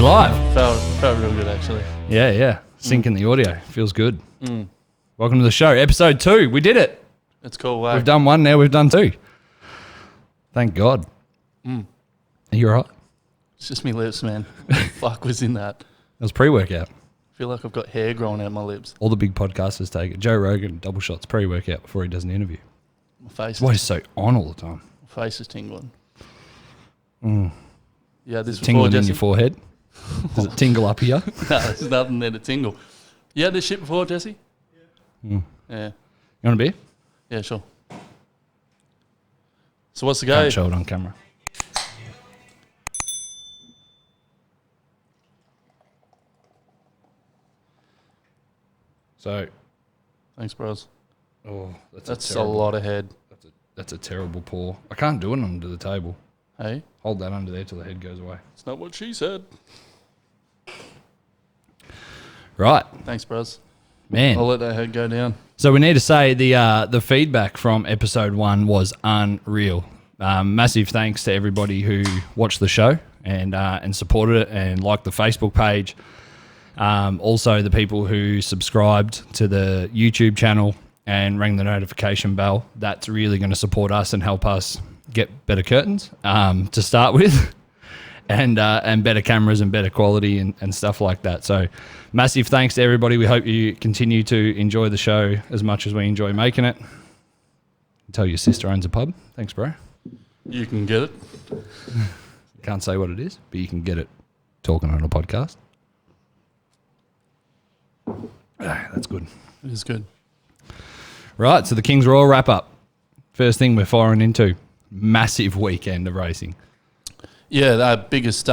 We're live. Felt real good, actually. Yeah. Syncing the audio. Feels good. Welcome to the show. Episode 2. We did it. It's cool. We've done 1 now. We've done 2. Thank God. Are you all right? It's just me lips, man. Fuck was in that. It was pre-workout. I feel like I've got hair growing out my lips. All the big podcasters take it. Joe Rogan, double shots pre-workout before he does an interview. My face. Why he's so on all the time. My face is tingling. Yeah, this Tingling in your forehead. Does it tingle up here? No, there's nothing there to tingle. You had this shit before, Jesse? Yeah. You want a beer? Yeah, sure. So what's the go? Can't show it on camera. So, Thanks, bros. oh, That's a lot of head. That's a terrible pour. I can't do it under the table. Hey? Hold that under there till the head goes away. It's not what she said. Right, Thanks, bros. man. I'll let that head go down. So we need to say the feedback from episode 1 was unreal. Massive thanks to everybody who watched the show and supported it and liked the Facebook page. Also the people who subscribed to the YouTube channel and rang the notification bell. That's really going to support us and help us get better curtains to start with. And better cameras and better quality and stuff like that. So massive thanks to everybody. We hope you continue to enjoy the show as much as we enjoy making it. Tell your sister owns a pub. Thanks, bro. You can get it. Can't say what it is, but you can get it talking on a podcast. That's good. It is good. Right, so the Kings Royal wrap up. First thing we're firing into. Massive weekend of racing. Yeah, the biggest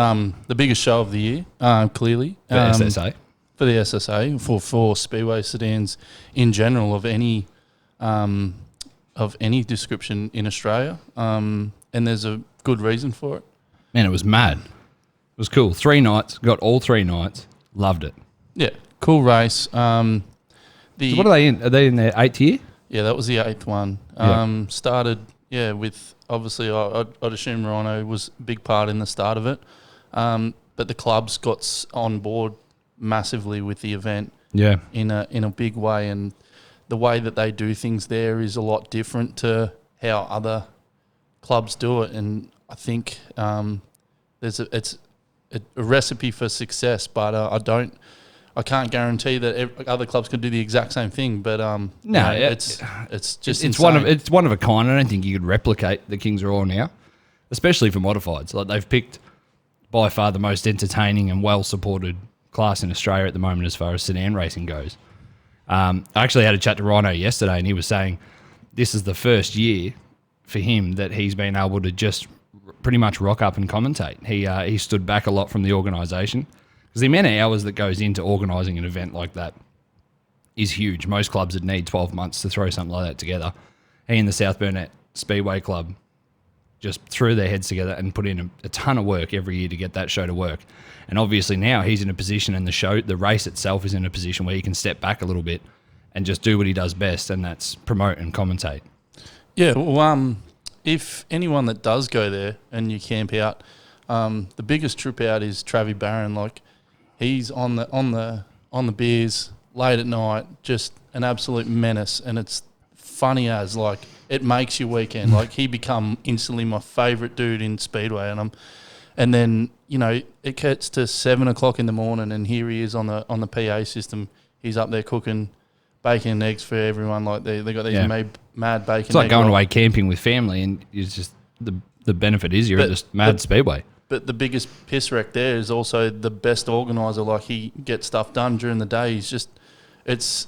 show of the year, clearly. For SSA. For the SSA, for Speedway sedans in general of any description in Australia. And there's a good reason for it. Man, it was mad. It was cool. 3 nights. Got all 3 nights. Loved it. Yeah, cool race. So what are they in? Are they in their 8th year? Yeah, that was the 8th one. Yeah. Started, with obviously I'd assume Rhino was a big part in the start of it. But the clubs got on board massively with the event. Yeah. In a big way, and the way that they do things there is a lot different to how other clubs do it. And I think it's a recipe for success, but I can't guarantee that other clubs could do the exact same thing. But it's just it's insane. one of a kind. I don't think you could replicate the Kings Royal now, especially for modifieds. Like they've picked by far the most entertaining and well supported class in Australia at the moment as far as sedan racing goes. I actually had a chat to Rhino yesterday, and he was saying this is the first year for him that he's been able to just pretty much rock up and commentate. He stood back a lot from the organisation because the amount of hours that goes into organising an event like that is huge. Most clubs would need 12 months to throw something like that together. He and the South Burnett Speedway Club just threw their heads together and put in a ton of work every year to get that show to work. And obviously now he's in a position, and the race itself is in a position where he can step back a little bit and just do what he does best, and that's promote and commentate. Yeah, well, if anyone that does go there and you camp out, the biggest trip out is Travis Barron. Like, he's on the beers late at night, just an absolute menace, and it's funny as, like, it makes your weekend. Like, he become instantly my favourite dude in Speedway, and then it gets to 7 o'clock in the morning, and here he is on the PA system. He's up there cooking bacon and eggs for everyone. Like they got these mad bacon. It's like going away camping with family, and it's just the benefit is you're at this mad Speedway. But the biggest piss wreck there is also the best organizer. Like, he gets stuff done during the day. It's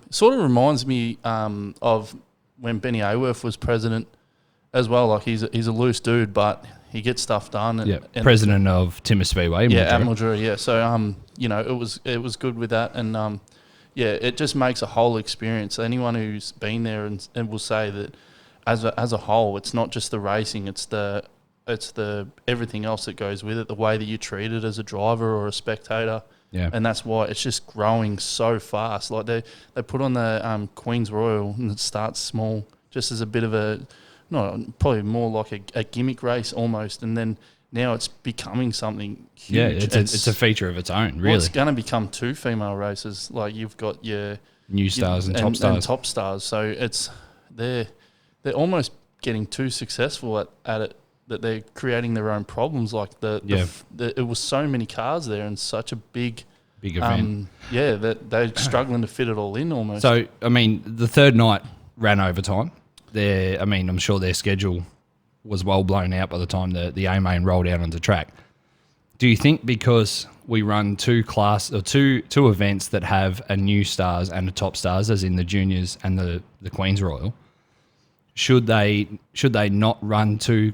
sort of reminds me of when Benny Ayworth was president as well. Like, he's a loose dude, but he gets stuff done. And president of Timber Speedway. At Mildura, yeah. So it was good with that, and it just makes a whole experience. Anyone who's been there and will say that as a whole, it's not just the racing, it's the everything else that goes with it, the way that you treat it as a driver or a spectator. Yeah. And that's why it's just growing so fast. Like they put on the Queen's Royal, and it starts small, just as a bit of probably more like a gimmick race almost, and then now it's becoming something huge. Yeah, it's a feature of its own, really. It's going to become 2 female races. Like you've got your New stars and top stars. And top stars. So they're almost getting too successful at it that they're creating their own problems. Like it was so many cars there and such a big event. That they're struggling to fit it all in almost. So, I mean, the third night ran overtime. I'm sure their schedule was well blown out by the time the A-main rolled out onto track. Do you think because we run two events that have a new stars and a top stars, as in the juniors and the Queen's Royal, should they not run two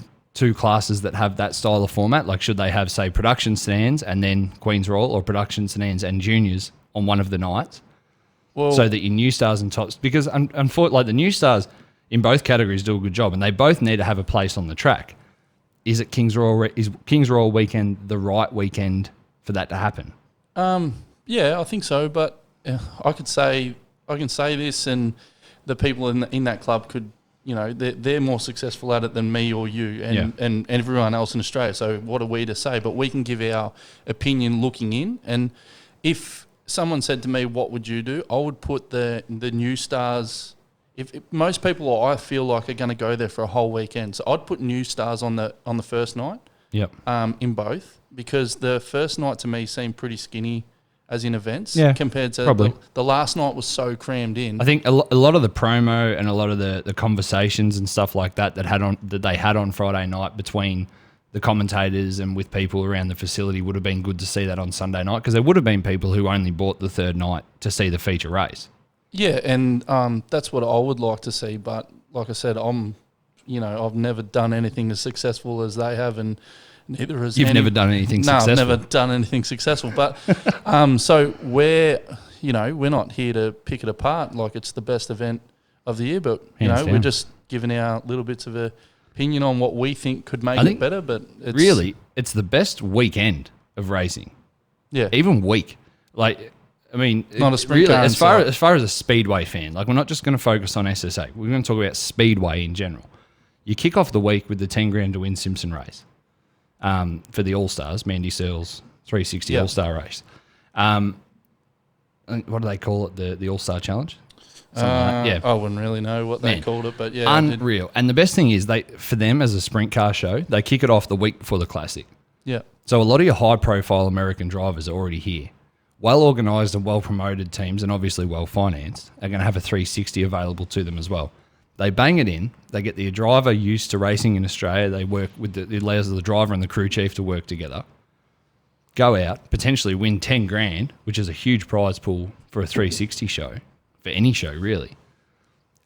classes that have that style of format? Like, should they have, say, production sedans and then Queen's Royal, or production sedans and juniors on one of the nights? Well, so that your new stars and tops, because unfortunately, like, the new stars in both categories do a good job, and they both need to have a place on the track. Is King's Royal weekend the right weekend for that to happen? Yeah, I think so. But I can say this, and the people in that club could, they're more successful at it than me or you and everyone else in Australia. So what are we to say? But we can give our opinion looking in. And if someone said to me, "What would you do?" I would put the new stars. If most people, I feel like, are going to go there for a whole weekend, so I'd put new stars on the first night. Yep. In both, because the first night to me seemed pretty skinny, as in events, compared to the last night was so crammed in. I think a lot of the promo and a lot of the conversations and stuff like that they had on Friday night between the commentators and with people around the facility would have been good to see that on Sunday night, because there would have been people who only bought the third night to see the feature race. Yeah, and that's what I would like to see. But like I said, I've never done anything as successful as they have, and neither has You've never done anything successful. No, I've never done anything successful. But so we're not here to pick it apart like it's the best event of the year, but we're just giving our little bits of opinion on what we think could make it better. But it's the best weekend of racing. Yeah, even week. Like, I mean, not a sprint car. As far as a Speedway fan, like, we're not just going to focus on SSA. We're going to talk about Speedway in general. You kick off the week with the 10 grand to win Simpson race for the All-Stars, Mandy Searle's 360 All-Star race. What do they call it? The All-Star Challenge? I wouldn't really know what they called it, but yeah. Unreal. And the best thing is, for them as a sprint car show, they kick it off the week before the Classic. Yeah. So a lot of your high-profile American drivers are already here. Well-organised and well-promoted teams, and obviously well-financed, are going to have a 360 available to them as well. They bang it in. They get the driver used to racing in Australia. They work with it allows the driver and the crew chief to work together. Go out, potentially win 10 grand, which is a huge prize pool for a 360 show, for any show really,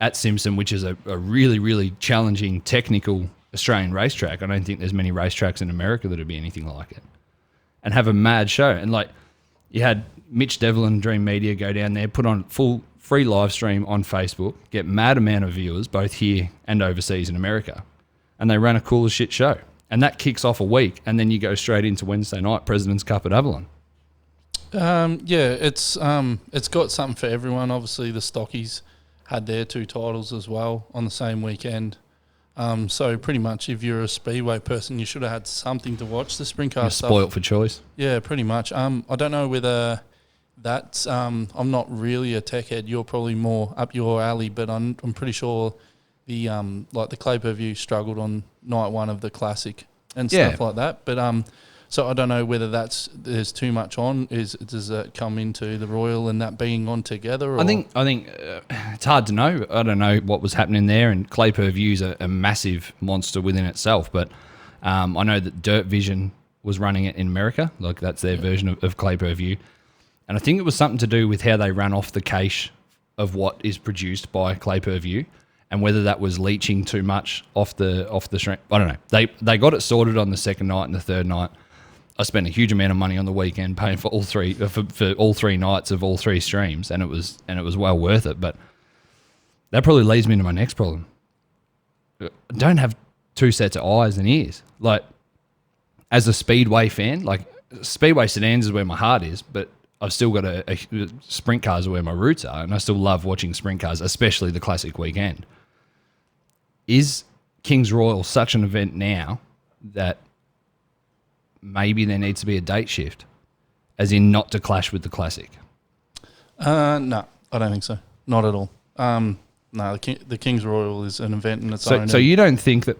at Simpson, which is a really, really challenging technical Australian racetrack. I don't think there's many racetracks in America that would be anything like it. And have a mad show. And like, you had Mitch Devlin, Dream Media, go down there, put on full free live stream on Facebook, get mad amount of viewers, both here and overseas in America. And they ran a cool as shit show. And that kicks off a week, and then you go straight into Wednesday night, President's Cup at Avalon. It's got something for everyone. Obviously, the Stockies had their 2 titles as well on the same weekend. So pretty much, if you're a Speedway person, you should have had something to watch. The sprint car stuff. Spoilt for choice. Yeah, pretty much. I don't know whether that's. I'm not really a tech head. You're probably more up your alley, but I'm pretty sure the the Clay Per View struggled on night 1 of the Classic and stuff like that. But so I don't know whether there's too much on. Does that come into the Royal and that being on together? Or? I think it's hard to know. I don't know what was happening there, and Clay Per View's a massive monster within itself. But I know that Dirt Vision was running it in America, like that's their version of Clay Per View, and I think it was something to do with how they ran off the cache of what is produced by Clay Per View, and whether that was leaching too much off the stream. I don't know. They got it sorted on the second night and the third night. I spent a huge amount of money on the weekend paying for all 3 for all 3 nights of all 3 streams, and it was well worth it. But that probably leads me to my next problem. I don't have 2 sets of eyes and ears. Like, as a Speedway fan, like, Speedway sedans is where my heart is, but I've still got a sprint cars are where my roots are, and I still love watching sprint cars, especially the Classic weekend. Is King's Royal such an event now that maybe there needs to be a date shift, as in not to clash with the Classic? No, I don't think so. Not at all. No, the King's Royal is an event in its own. So you don't think that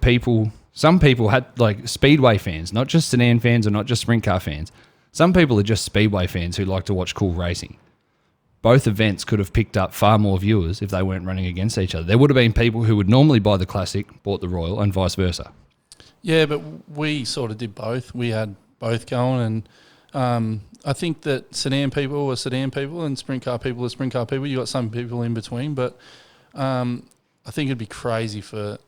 some people had, like, Speedway fans, not just sedan fans or not just sprint car fans. Some people are just Speedway fans who like to watch cool racing. Both events could have picked up far more viewers if they weren't running against each other. There would have been people who would normally buy the Classic, bought the Royal, and vice versa. Yeah, but we sort of did both. We had both going, and I think that sedan people are sedan people and sprint car people are sprint car people. You got some people in between, but I think it'd be crazy for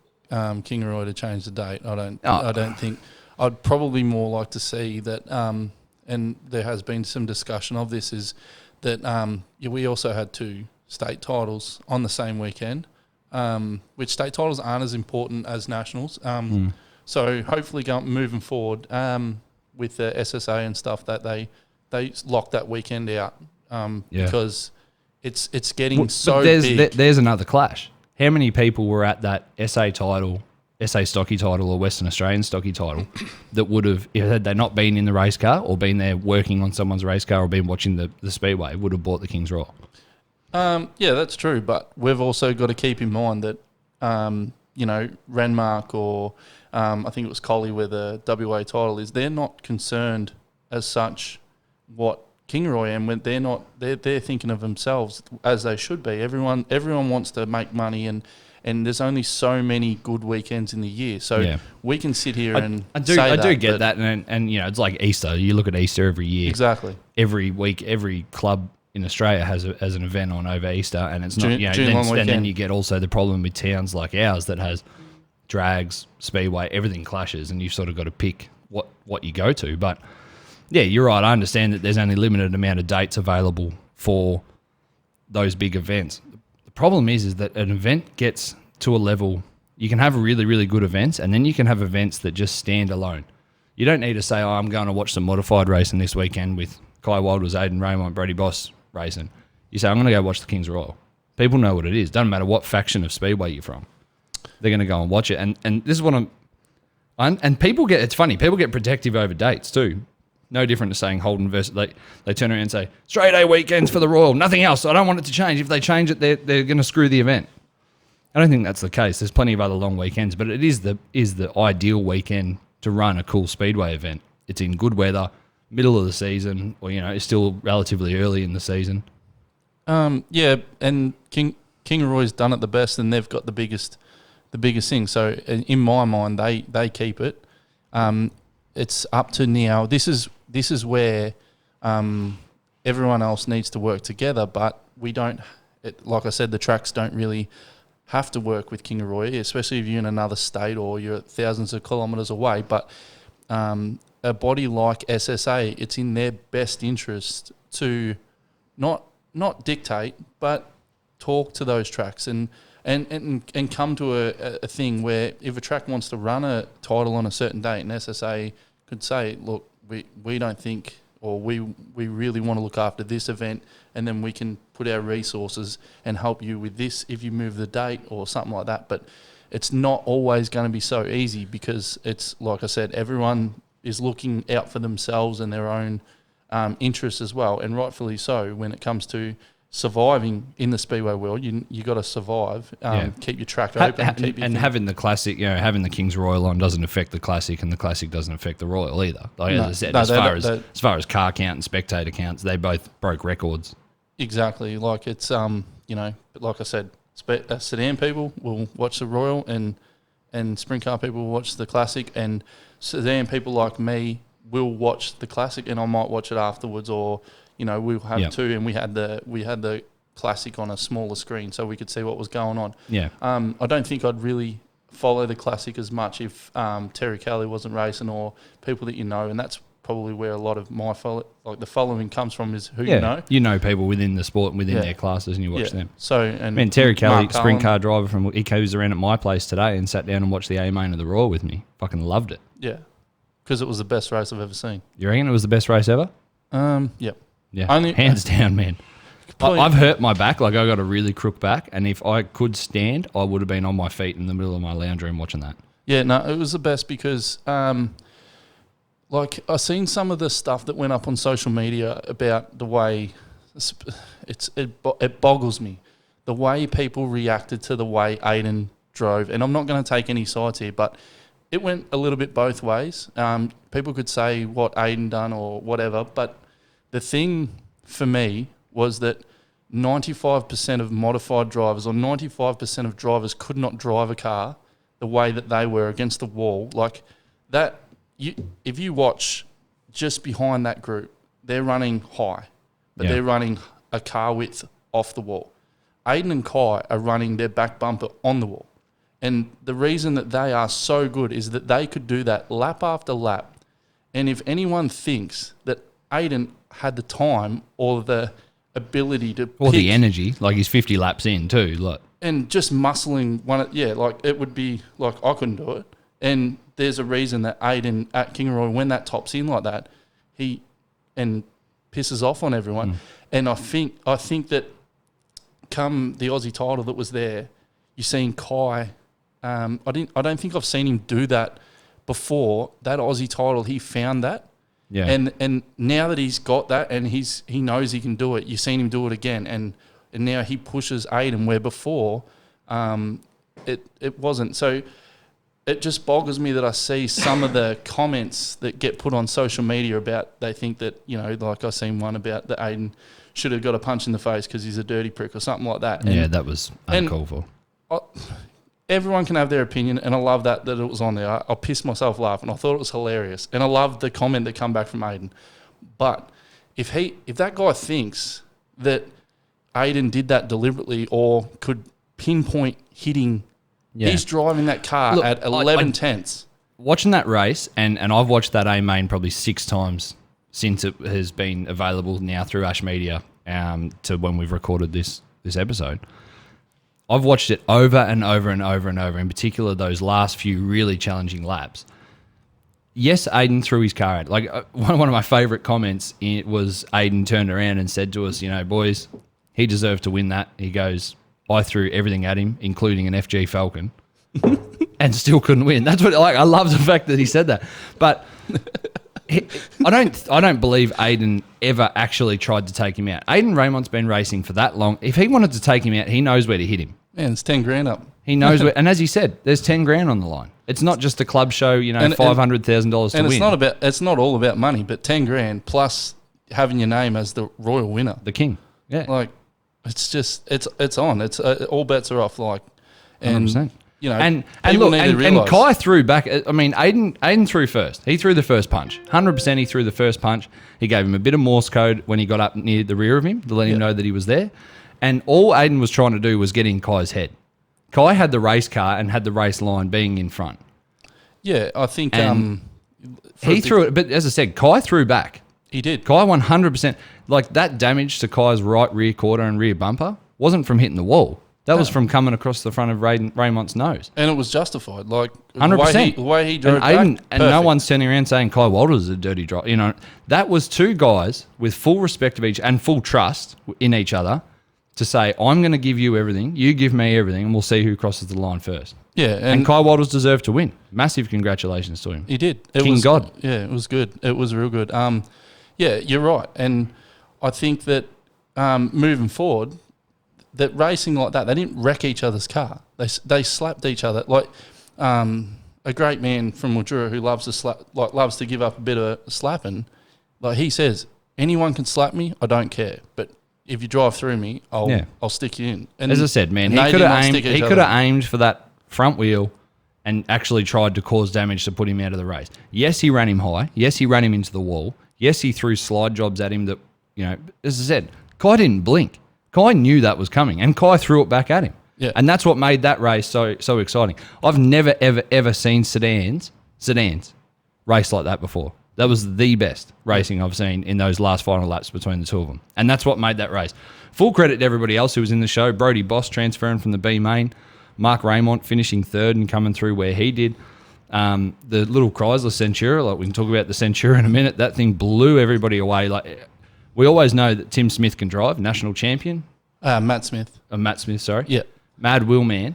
King Roy to change the date. I don't think. I'd probably more like to see that, and there has been some discussion of this, is that we also had 2 state titles on the same weekend, which state titles aren't as important as nationals. So hopefully moving forward with the SSA and stuff, that they lock that weekend out because it's getting big. There's another clash. How many people were at that SA Stocky title or Western Australian Stocky title that would have, had they not been in the race car or been there working on someone's race car or been watching the Speedway, would have bought the King's Royal? Yeah, that's true. But we've also got to keep in mind that, Renmark or I think it was Collie where the WA title is, they're not concerned as such what King Roy and when they're thinking of themselves as they should be. Everyone wants to make money and there's only so many good weekends in the year. So we can sit here I do get that. And it's like Easter. You look at Easter every year. Exactly. Every week, every club in Australia has an event on over Easter, and it's not, and then you get also the problem with towns like ours that has drags, Speedway, everything clashes, and you've sort of got to pick what you go to. But yeah, you're right. I understand that there's only a limited amount of dates available for those big events. The problem is that an event gets to a level, you can have really, really good events, and then you can have events that just stand alone. You don't need to say, I'm going to watch some modified racing this weekend with Kai Wilders, Aidan Raymont, Brady Boss racing. You say, I'm going to go watch the King's Royal. People know what it is. Doesn't matter what faction of Speedway you're from. They're going to go and watch it. And this is what and people get, it's funny, people get protective over dates too. No different to saying Holden versus, they turn around and say, straight A weekends for the Royal, nothing else. I don't want it to change. If they change it, they're going to screw the event. I don't think that's the case. There's plenty of other long weekends, but it is the ideal weekend to run a cool Speedway event. It's in good weather, middle of the season, or, it's still relatively early in the season. Yeah, and King Roy's done it the best, and they've got the biggest thing. So in my mind, they keep it. It's up to now. This is where everyone else needs to work together, but we don't. Like I said, the tracks don't really have to work with King Roy, especially if you're in another state or you're thousands of kilometres away. But a body like SSA, it's in their best interest to not dictate, but talk to those tracks and come to a thing where if a track wants to run a title on a certain date, and SSA could say, look, we don't think, or we really want to look after this event, and then we can put our resources and help you with this if you move the date or something like that. But it's not always going to be so easy because it's, like I said, everyone is looking out for themselves and their own interests as well, and rightfully so. When it comes to surviving in the Speedway world, you got to survive. Keep your track open, having the Classic, having the King's Royal on doesn't affect the Classic, and the Classic doesn't affect the Royal either. As I said, as far as car count and spectator counts, they both broke records. Exactly, like it's like I said, sedan people will watch the Royal, and sprint car people will watch the Classic, and sedan people like me will watch the Classic, and I might watch it afterwards, or we'll have two, and we had the Classic on a smaller screen so we could see what was going on. Yeah. I don't think I'd really follow the Classic as much if Terry Kelly wasn't racing, or people that and that's probably where a lot of my the following comes from, is who you know. You know people within the sport and within their classes, and you watch them. So, and Terry Kelly, sprint car driver he was around at my place today and sat down and watched the A main of the Royal with me. Fucking loved it. Yeah, because it was the best race I've ever seen. You reckon it was the best race ever? Yep. Yeah, hands down, man. I've hurt my back. Like, I got a really crook back, and if I could stand, I would have been on my feet in the middle of my lounge room watching that. Yeah, no, it was the best because like I seen some of the stuff that went up on social media about the way it boggles me, the way people reacted to the way Aidan drove. And I'm not going to take any sides here, but it went a little bit both ways. People could say what Aidan done or whatever, but the thing for me was that 95% of modified drivers or 95% of drivers could not drive a car the way that they were against the wall. Like that, if you watch just behind that group, they're running high, but they're running a car width off the wall. Aidan and Kai are running their back bumper on the wall. And the reason that they are so good is that they could do that lap after lap. And if anyone thinks that Aidan had the time or the ability to or the energy, like he's 50 laps in too, like, and just muscling one, like it would be like I couldn't do it. And there's a reason that Aidan at Kingaroy, when that tops in like that, he and pisses off on everyone. And I think that come the Aussie title that was there, you're seeing Kai. I don't think I've seen him do that before. That Aussie title, he found that. Yeah. And now that he's got that and he knows he can do it, you've seen him do it again. And now he pushes Aidan where before it wasn't. So it just boggles me that I see some of the comments that get put on social media about, they think that, like I seen one about that Aidan should have got a punch in the face because he's a dirty prick or something like that. And, that was uncalled for. Everyone can have their opinion, and I love that it was on there. I pissed myself laughing. I thought it was hilarious, and I love the comment that come back from Aidan. But if that guy thinks that Aidan did that deliberately or could pinpoint hitting, he's driving that car at 11 tenths. Watching that race, and I've watched that A-Main probably 6 times since it has been available now through Ash Media to when we've recorded this episode. I've watched it over and over and over and over, in particular those last few really challenging laps. Yes, Aidan threw his car out. Like one of my favourite comments was Aidan turned around and said to us, boys, he deserved to win that. He goes, I threw everything at him, including an FG Falcon, and still couldn't win. That's what I love the fact that he said that. But I don't believe Aidan ever actually tried to take him out. Aidan Raymont's been racing for that long. If he wanted to take him out, he knows where to hit him. Man, it's 10 grand up. He knows where, and as he said, there's 10 grand on the line. It's not just a club show, $500,000 to win. And it's not all about money, but 10 grand plus having your name as the royal winner, the king. Yeah, like it's just it's on. It's all bets are off. Like, and 100%. And look, and Kai threw back. I mean, Aidan threw first. He threw the first punch. 100% he threw the first punch. He gave him a bit of Morse code when he got up near the rear of him to let him know that he was there. And all Aidan was trying to do was get in Kai's head. Kai had the race car and had the race line being in front. Yeah, I think he threw it. But as I said, Kai threw back. He did. Kai 100%. Like that damage to Kai's right rear quarter and rear bumper wasn't from hitting the wall. That was from coming across the front of Raymont's nose. And it was justified. Like 100%. The way he drove and back. And no one's standing around saying Kai Walters is a dirty driver. That was two guys with full respect of each and full trust in each other to say, I'm going to give you everything, you give me everything, and we'll see who crosses the line first. Yeah. And Kai Walters deserved to win. Massive congratulations to him. He did. King God. Yeah, it was good. It was real good. Yeah, you're right. And I think that moving forward, that racing like that, they didn't wreck each other's car. They slapped each other. Like a great man from Mildura who loves to give up a bit of slapping. Like he says, anyone can slap me, I don't care. But if you drive through me, I'll stick you in. And as I said, man, he could have aimed for that front wheel and actually tried to cause damage to put him out of the race. Yes, he ran him high. Yes, he ran him into the wall. Yes, he threw slide jobs at him that, as I said, Kai didn't blink. Kai knew that was coming, and Kai threw it back at him. Yeah. And that's what made that race so exciting. I've never, ever, ever seen sedans race like that before. That was the best racing I've seen in those last final laps between the two of them. And that's what made that race. Full credit to everybody else who was in the show. Brody Boss transferring from the B main. Mark Raymont finishing third and coming through where he did. The little Chrysler Centura, like we can talk about the Centura in a minute, that thing blew everybody away. Like we always know that Tim Smith can drive, national champion. Matt Smith. Matt Smith, sorry. Yeah. Mad Will Man.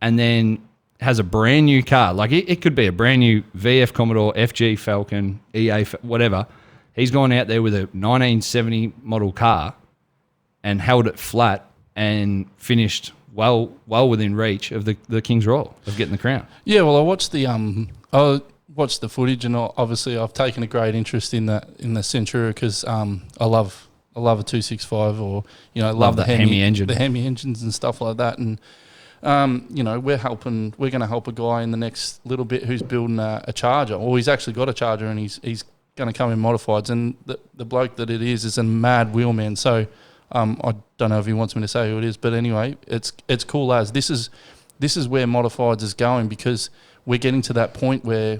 And then has a brand new car, like it could be a brand new VF Commodore, FG Falcon, whatever. He's gone out there with a 1970 model car and held it flat and finished well within reach of the King's Royal of getting the crown. Yeah, well, I watched the footage, and obviously I've taken a great interest in the Centura because I love a 265, or love the Hemi engine, the Hemi engines and stuff like that. And we're going to help a guy in the next little bit who's building a Charger, or he's actually got a Charger, and he's going to come in modifieds. And the bloke that it is a mad wheelman. So I don't know if he wants me to say who it is, but anyway, it's cool as this is where modifieds is going, because we're getting to that point where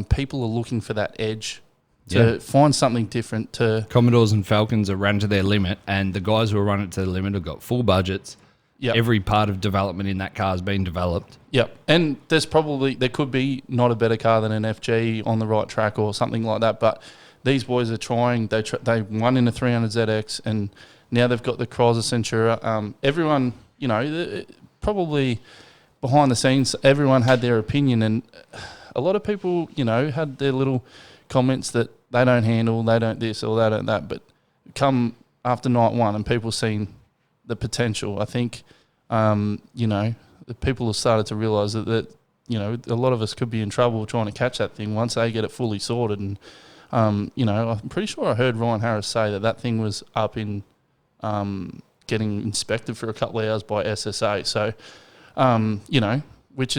people are looking for that edge to find something different. To Commodores and Falcons are run to their limit, and the guys who are running to the limit have got full budgets. Yep. Every part of development in that car has been developed. Yep. And there could be not a better car than an FG on the right track or something like that, but these boys are trying. They won in a 300ZX, and now they've got the Chrysler Centura. Everyone, probably behind the scenes, everyone had their opinion, and a lot of people, had their little comments that they don't handle, they don't this or they don't that. But come after night one and people seen the potential, I think, the people have started to realise that a lot of us could be in trouble trying to catch that thing once they get it fully sorted. And, I'm pretty sure I heard Ryan Harris say that thing was up in getting inspected for a couple of hours by SSA. So, which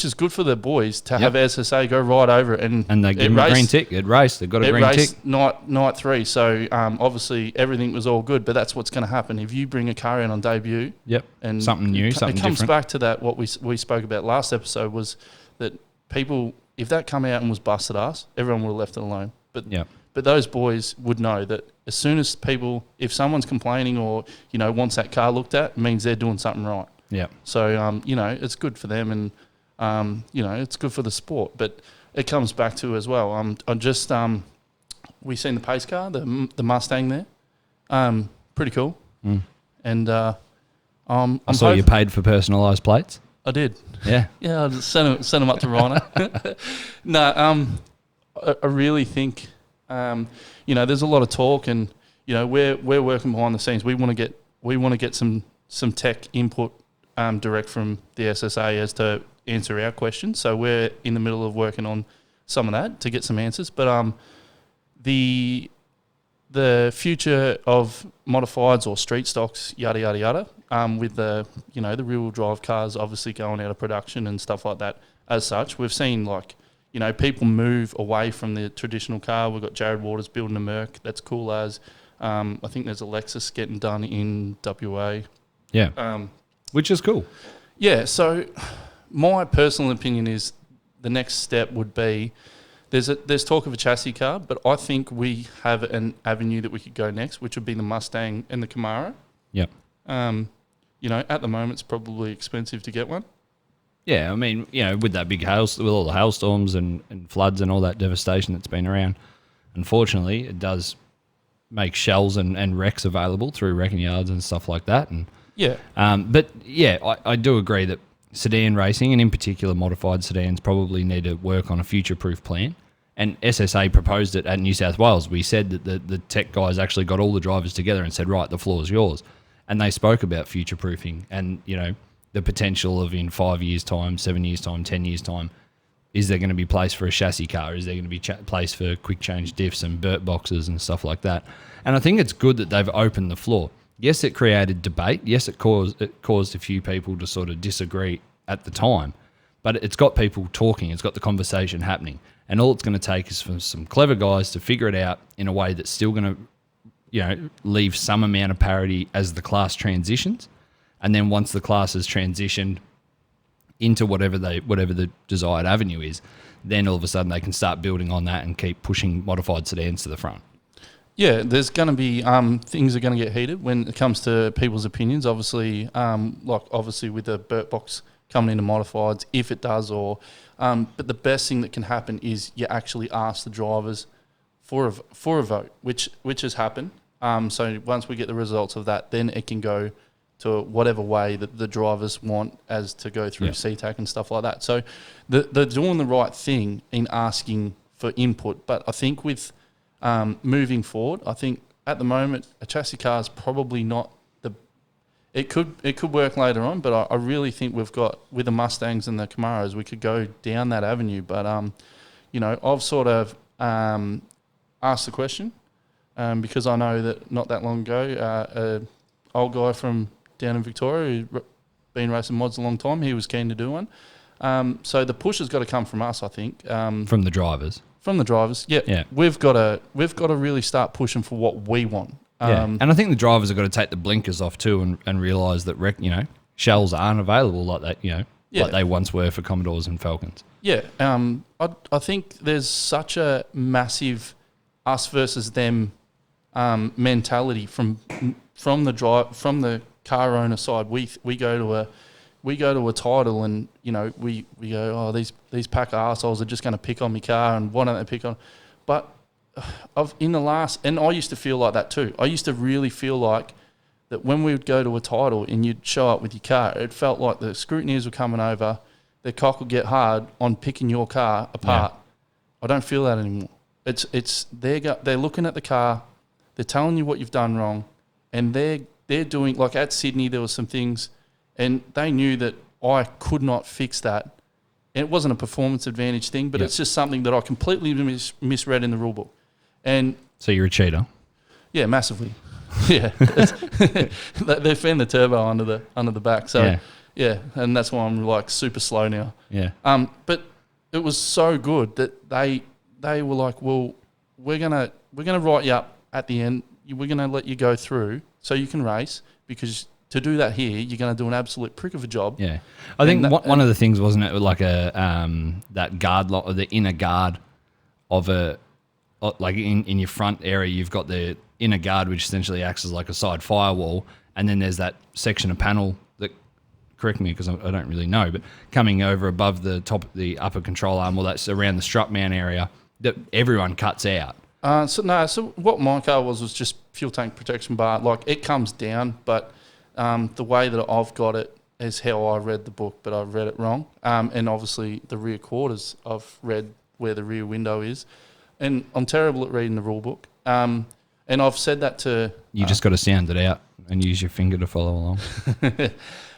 is good for the boys to have SSA go right over it, and they give them a green tick. It raced. They got a green tick. Night 3. So obviously everything was all good, but that's what's going to happen if you bring a car in on debut. Yep. And something new, something different. It comes back to that. What we spoke about last episode was that people, if that come out and was busted ass, everyone would have left it alone. But those boys would know that as soon as if someone's complaining or wants that car looked at, it means they're doing something right. Yeah. So it's good for them, and it's good for the sport. But it comes back to as well. We seen the pace car, the Mustang there. Pretty cool. Mm. And I saw you paid for personalised plates. I did. Yeah. Yeah. I just sent them up to Rhino. No. I really think there's a lot of talk, and we're working behind the scenes. We want to get some tech input direct from the SSA as to answer our questions. So we're in the middle of working on some of that to get some answers. But the future of modifieds or street stocks, yada yada yada, with the the rear wheel drive cars obviously going out of production and stuff like that. As such, we've seen people move away from the traditional car. We've got Jared Waters building a Merc. That's cool as. I think there's a Lexus getting done in WA. Yeah. Which is cool. Yeah. So my personal opinion is the next step would be there's talk of a chassis car, but I think we have an avenue that we could go next, which would be the Mustang and the Camaro. Yeah. At the moment it's probably expensive to get one. Yeah, I mean, with that big with all the hailstorms and floods and all that devastation that's been around, unfortunately, it does make shells and wrecks available through wrecking yards and stuff like that. And I do agree that sedan racing, and in particular modified sedans, probably need to work on a future-proof plan. And SSA proposed it at New South Wales. We said that the tech guys actually got all the drivers together and said, right, the floor is yours. And they spoke about future-proofing and, the potential of in 5 years' time, 7 years' time, 10 years' time, is there going to be place for a chassis car? Is there going to be place for quick change diffs and Burt boxes and stuff like that? And I think it's good that they've opened the floor. Yes, it created debate. Yes, it caused a few people to sort of disagree at the time, but it's got people talking. It's got the conversation happening. And all it's going to take is for some clever guys to figure it out in a way that's still going to, leave some amount of parity as the class transitions. And then once the class has transitioned into whatever the desired avenue is, then all of a sudden they can start building on that and keep pushing modified sedans to the front. Yeah, there's going to be things are going to get heated when it comes to people's opinions. Obviously, obviously with the Burt box coming into modifieds, if it does, but the best thing that can happen is you actually ask the drivers for a vote, which has happened. So once we get the results of that, then it can go to whatever way that the drivers want as to go through CTAC and stuff like that. So they're doing the right thing in asking for input. But I think with moving forward, I think at the moment a chassis car is probably not the. It could work later on, but I really think we've got, with the Mustangs and the Camaros, we could go down that avenue. But I've sort of asked the question because I know that not that long ago, an old guy from down in Victoria who's been racing mods a long time, he was keen to do one. So the push has got to come from us, I think. From the drivers. From the drivers, yeah. We've got to really start pushing for what we want. And I think the drivers have got to take the blinkers off too and realise that shells aren't available like that, like they once were for Commodores and Falcons. Yeah, I think there's such a massive us versus them mentality from the car owner side. We go to a title and we go, oh, these pack of arseholes are just going to pick on my car, and why don't they pick on? But and I used to feel like that too. I used to really feel like that when we would go to a title and you'd show up with your car, it felt like the scrutineers were coming over, their cock would get hard on picking your car apart. Yeah. I don't feel that anymore. It's they're looking at the car, they're telling you what you've done wrong, and they're doing, like at Sydney there was some things, and they knew that I could not fix that. And it wasn't a performance advantage thing, but it's just something that I completely misread in the rule book. And so you're a cheater? Yeah, massively. Yeah, they fan the turbo under the back. So yeah, and that's why I'm like super slow now. Yeah. But it was so good that they were like, well, we're gonna write you up at the end. We're gonna let you go through so you can race, because to do that here, you're gonna do an absolute prick of a job. Yeah, I think one of the things, wasn't it, like that guard lock, or the inner guard of a. Like in your front area, you've got the inner guard, which essentially acts as like a side firewall, and then there's that section of panel that, correct me because I don't really know, but coming over above the top, the upper control arm, well, that's around the strut mount area that everyone cuts out. So what my car was just fuel tank protection bar. Like, it comes down, but the way that I've got it is how I read the book, but I've read it wrong. And obviously the rear quarters, I've read where the rear window is. And I'm terrible at reading the rule book. And I've said that to... You just got to sound it out and use your finger to follow along.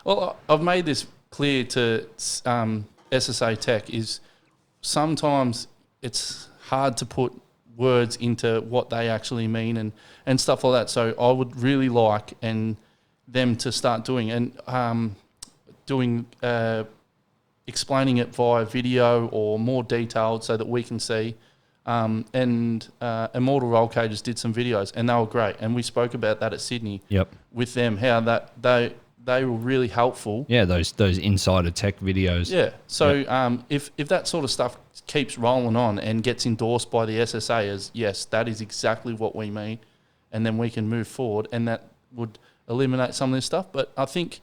Well, I've made this clear to SSA Tech, is sometimes it's hard to put words into what they actually mean and stuff like that. So I would really like them to start doing explaining it via video or more detailed so that we can see. Immortal Roll Cages did some videos and they were great, and we spoke about that at Sydney. Yep. With them, how that they were really helpful. Yeah, those insider tech videos. Yeah. So if that sort of stuff keeps rolling on and gets endorsed by the SSA as, yes, that is exactly what we mean, and then we can move forward, and that would eliminate some of this stuff. But I think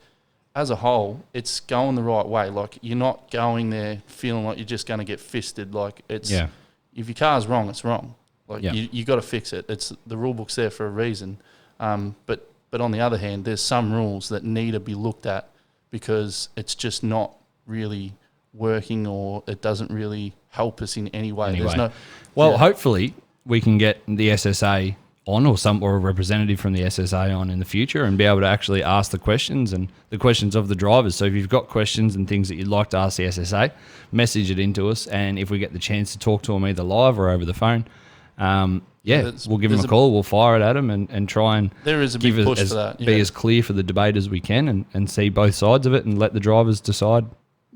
as a whole, it's going the right way. Like, you're not going there feeling like you're just going to get fisted. Like, it's... Yeah. If your car's wrong, it's wrong. Like, you got to fix it. It's the rule book's there for a reason. But on the other hand, there's some rules that need to be looked at because it's just not really working, or it doesn't really help us in any way. Hopefully we can get the SSA on, or a representative from the SSA on in the future, and be able to actually ask the questions and the questions of the drivers. So if you've got questions and things that you'd like to ask the SSA, message it into us, and if we get the chance to talk to them either live or over the phone, we'll give them a call, we'll fire it at them and try and there is a big push for that. Be as clear for the debate as we can and see both sides of it and let the drivers decide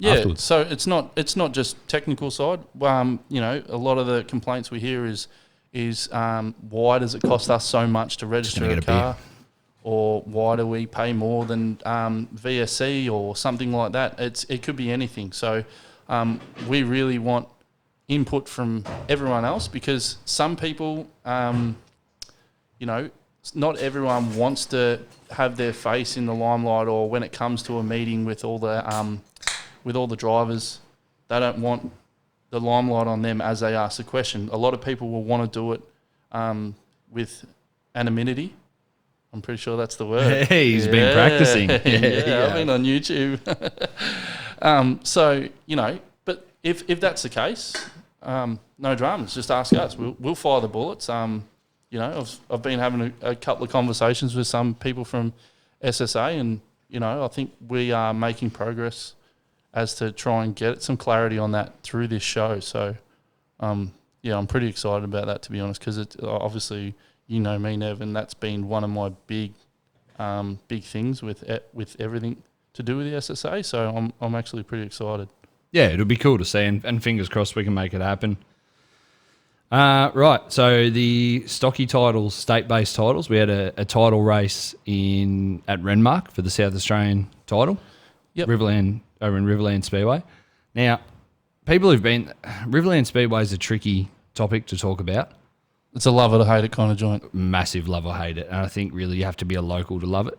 afterwards. So it's not just technical side. A lot of the complaints we hear is why does it cost us so much to register a car, or why do we pay more than VSC or something like that? It could be anything. So we really want input from everyone else, because some people, not everyone wants to have their face in the limelight, or when it comes to a meeting with all the drivers, they don't want the limelight on them as they ask the question. A lot of people will want to do it with anonymity, I'm pretty sure that's the word. He's been practicing. I've been on YouTube. So, but if that's the case, no dramas. Just ask us. We'll fire the bullets. I've been having a couple of conversations with some people from SSA, and I think we are making progress as to try and get some clarity on that through this show. So, I'm pretty excited about that, to be honest, because it's obviously, me, Nev, and that's been one of my big things with everything to do with the SSA. So I'm actually pretty excited. Yeah, it'll be cool to see, and fingers crossed we can make it happen. Right, so the stocky titles, state-based titles, we had a title race at Renmark for the South Australian title. Yep. Riverland, over in Riverland Speedway. Now, Riverland Speedway is a tricky topic to talk about. It's a love it or hate it kind of joint. Massive love or hate it, and I think really you have to be a local to love it.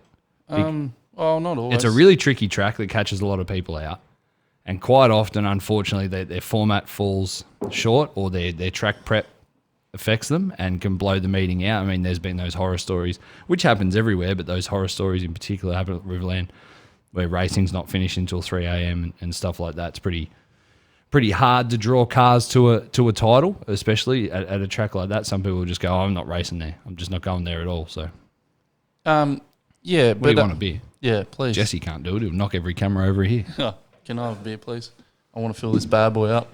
Not always. It's a really tricky track that catches a lot of people out. And quite often, unfortunately, their format falls short, or their track prep affects them and can blow the meeting out. I mean, there's been those horror stories, which happens everywhere, but those horror stories in particular happen at Riverland, where racing's not finished until 3 a.m. and stuff like that. It's pretty hard to draw cars to a title, especially at a track like that. Some people will just go, I'm not racing there. I'm just not going there at all. So, yeah. What do you want a beer? Yeah, please. Jesse can't do it. He'll knock every camera over here. Can I have a beer, please? I want to fill this bad boy up.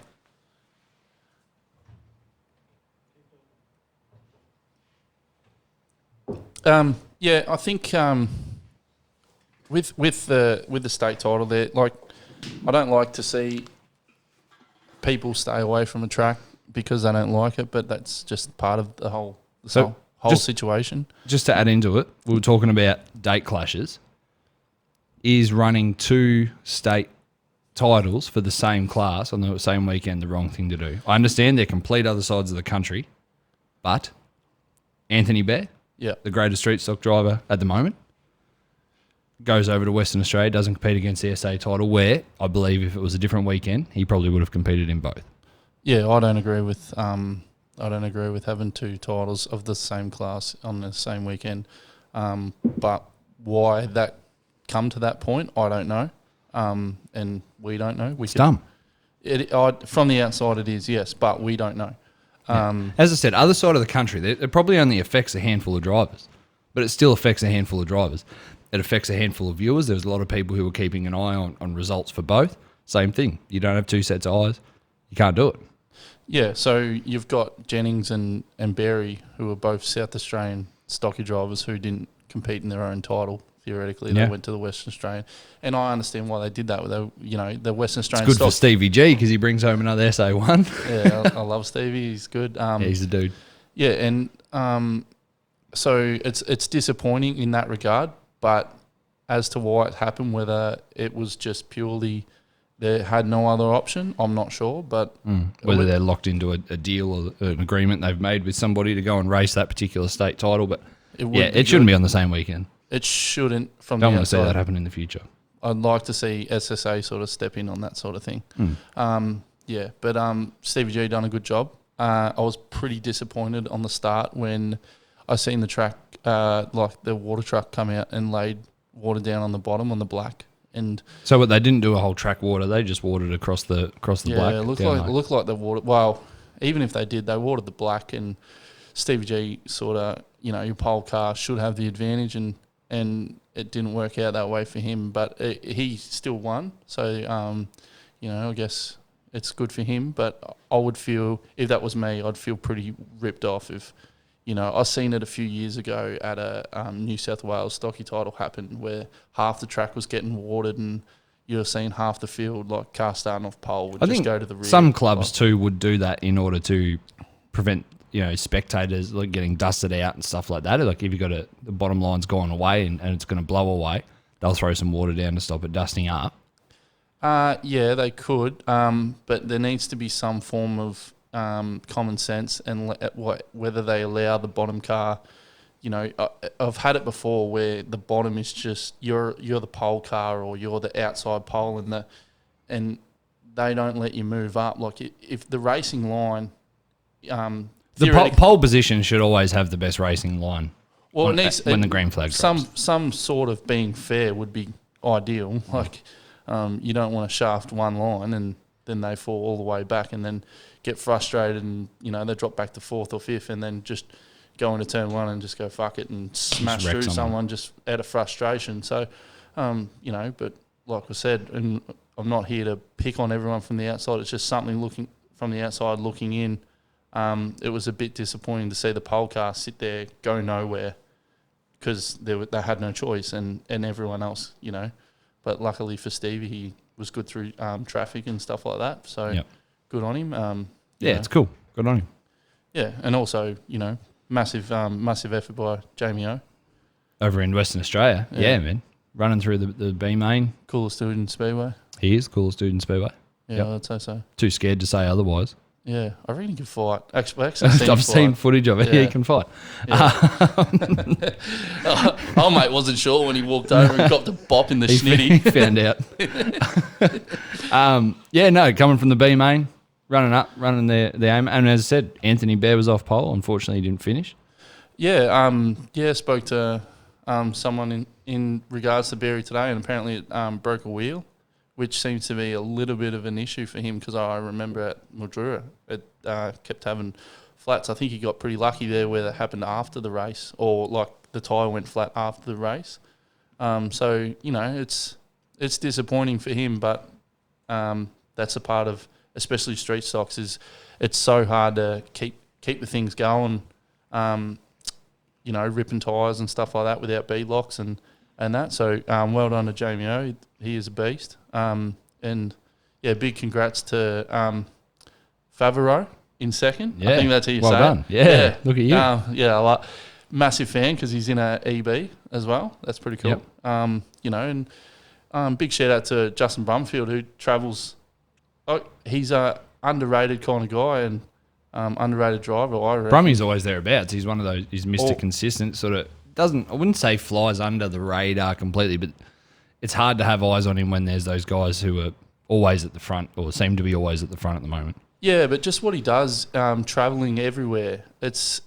I think with the state title there, like, I don't like to see people stay away from a track because they don't like it, but that's just part of the whole situation. Just to add into it, we were talking about date clashes. Is running 2 state titles for the same class on the same weekend the wrong thing to do? I understand they're complete other sides of the country, but Anthony Bear, the greatest street stock driver at the moment, goes over to Western Australia, doesn't compete against the SA title, where I believe if it was a different weekend, he probably would have competed in both. Yeah, I don't agree with having 2 titles of the same class on the same weekend. But why that come to that point, I don't know. And we don't know. It's dumb. From the outside it is, yes, but we don't know. As I said, other side of the country, it probably only affects a handful of drivers, but it still affects a handful of drivers. It affects a handful of viewers. There's a lot of people who are keeping an eye on results for both. Same thing. You don't have 2 sets of eyes. You can't do it. Yeah, so you've got Jennings and Berry, who are both South Australian stocky drivers who didn't compete in their own title. Theoretically, they went to the Western Australian, and I understand why they did that. The Western Australian. It's good for Stevie G because he brings home another SA1. Yeah, I love Stevie. He's good. He's a dude. Yeah, and so it's disappointing in that regard. But as to why it happened, whether it was just purely they had no other option, I'm not sure. But whether they're locked into a deal or an agreement they've made with somebody to go and race that particular state title, but it shouldn't be on the same weekend. It shouldn't. Don't want to see that happen in the future. I'd like to see SSA sort of step in on that sort of thing. But Stevie G done a good job. I was pretty disappointed on the start when I seen the track, like the water truck come out and laid water down on the bottom on the black. And so what, they didn't do a whole track water, they just watered across the black. Yeah, it looked like the water. Well, even if they did, they watered the black, and Stevie G sort of, your pole car should have the advantage, and it didn't work out that way for him, but he still won. So, I guess it's good for him. But I would feel, if that was me, I'd feel pretty ripped off if, I seen it a few years ago at a New South Wales stocky title happen where half the track was getting watered and you're seeing half the field, like car starting off pole, would just go to the rear. Some clubs too would do that in order to prevent spectators like getting dusted out and stuff like that. Like if you've got the bottom line's gone away and it's going to blow away, they'll throw some water down to stop it dusting up. Yeah, they could, but there needs to be some form of common sense and whether they allow the bottom car. I've had it before where the bottom is just you're the pole car or you're the outside pole and they don't let you move up. Like if the racing line. The pole position should always have the best racing line. Well, when the green flag drops. Some sort of being fair would be ideal. Like, you don't want to shaft one line and then they fall all the way back and then get frustrated and, they drop back to fourth or fifth and then just go into turn one and just go fuck it and smash through someone just out of frustration. So, but like I said, and I'm not here to pick on everyone from the outside. It's just something looking from the outside looking in. It was a bit disappointing to see the pole car sit there, go nowhere, because they had no choice, and everyone else, But luckily for Stevie, he was good through traffic and stuff like that. So good on him. It's cool. Good on him. Yeah, and also, massive effort by Jamie O. Over in Western Australia. Yeah, man. Running through the B main. Coolest dude in Speedway. He is coolest dude in Speedway. Yeah, I'd say so. Too scared to say otherwise. Yeah, I reckon he can fight. Actually, I've seen footage of it. Yeah, he can fight. Yeah. Mate wasn't sure when he walked over and got the bop in the schnitty. He found out. Coming from the B main, running the aim. And as I said, Anthony Bear was off pole. Unfortunately, he didn't finish. Yeah, spoke to someone in regards to Barry today, and apparently it broke a wheel, which seems to be a little bit of an issue for him because I remember at Mildura it kept having flats. I think he got pretty lucky there where that happened after the race, or like the tyre went flat after the race. So it's disappointing for him, but that's a part of especially street stocks. Is it's so hard to keep the things going. Ripping tyres and stuff like that without bead locks and that. So well done to Jamie O. He is a beast. Big congrats to Favreau in second. Yeah. I think that's how you say done. it. Yeah, look at you. I like massive fan because he's in a EB as well. That's pretty cool. Yep. Big shout out to Justin Brumfield who travels. He's a underrated kind of guy and underrated driver. I reckon. Brummy's always thereabouts. He's one of those. He's Mr. Consistent. Sort of doesn't. I wouldn't say flies under the radar completely, but it's hard to have eyes on him when there's those guys who are always at the front or seem to be always at the front at the moment. Yeah, but just what he does, travelling everywhere. It's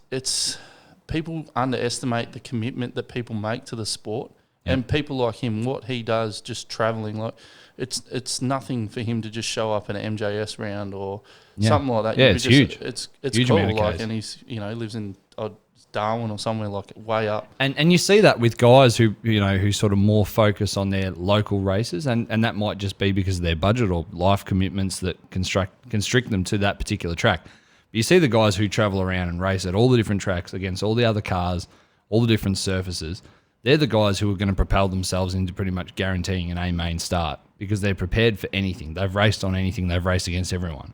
people underestimate the commitment that people make to the sport, and people like him, what he does, just travelling like it's nothing for him to just show up in an MJS round or something like that. Yeah, it's huge. It's huge cool. amount of case. And he's lives in Darwin or somewhere like way up. And you see that with guys who who sort of more focus on their local races, and that might just be because of their budget or life commitments that constrict them to that particular track. But you see the guys who travel around and race at all the different tracks against all the other cars, all the different surfaces. They're the guys who are going to propel themselves into pretty much guaranteeing an A main start because they're prepared for anything. They've raced on anything. They've raced against everyone.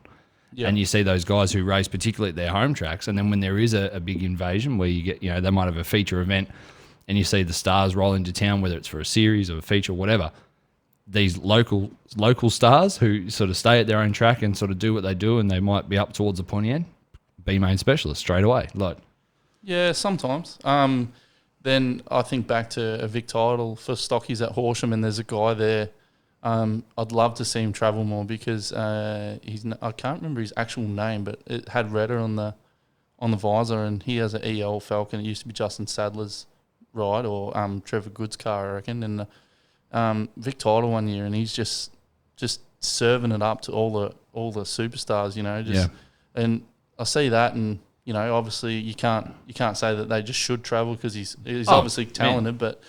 Yep. And you see those guys who race particularly at their home tracks, and then when there is a big invasion where you get, they might have a feature event and you see the stars roll into town, whether it's for a series or a feature or whatever, these local stars who sort of stay at their own track and sort of do what they do, and they might be up towards the pointy end, be main specialist straight away. Yeah, sometimes. Then I think back to a Vic title for Stockies at Horsham, and there's a guy there. I'd love to see him travel more because I can't remember his actual name, but it had Redder on the visor, and he has an EL Falcon. It used to be Justin Sadler's ride or Trevor Good's car, I reckon. And Vic title one year, and he's just serving it up to all the superstars, And I see that, and obviously you can't say that they just should travel because he's obviously talented, but.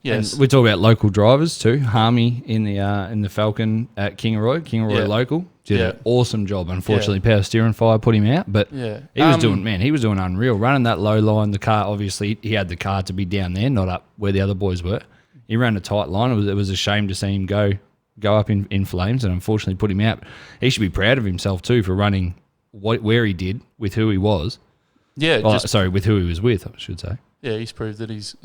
Yes. And we talk about local drivers too. Harmy in the Falcon at Kingaroy local, did an awesome job. Unfortunately, Power Steering Fire put him out, but he was doing unreal. Running that low line, the car, obviously he had the car to be down there, not up where the other boys were. He ran a tight line. It was a shame to see him go up in flames, and unfortunately put him out. He should be proud of himself too for running where he did with who he was. Yeah, with who he was with, I should say. Yeah, he's proved that he's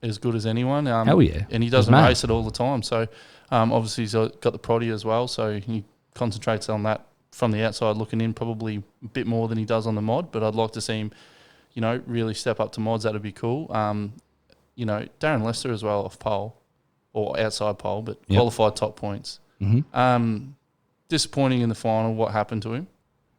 as good as anyone. Hell yeah. And he doesn't race it all the time. So, obviously he's got the proddy as well, so he concentrates on that from the outside looking in probably a bit more than he does on the mod, but I'd like to see him, really step up to mods. That would be cool. Darren Lester as well off pole or outside pole, but qualified top points. Mm-hmm. Disappointing in the final what happened to him.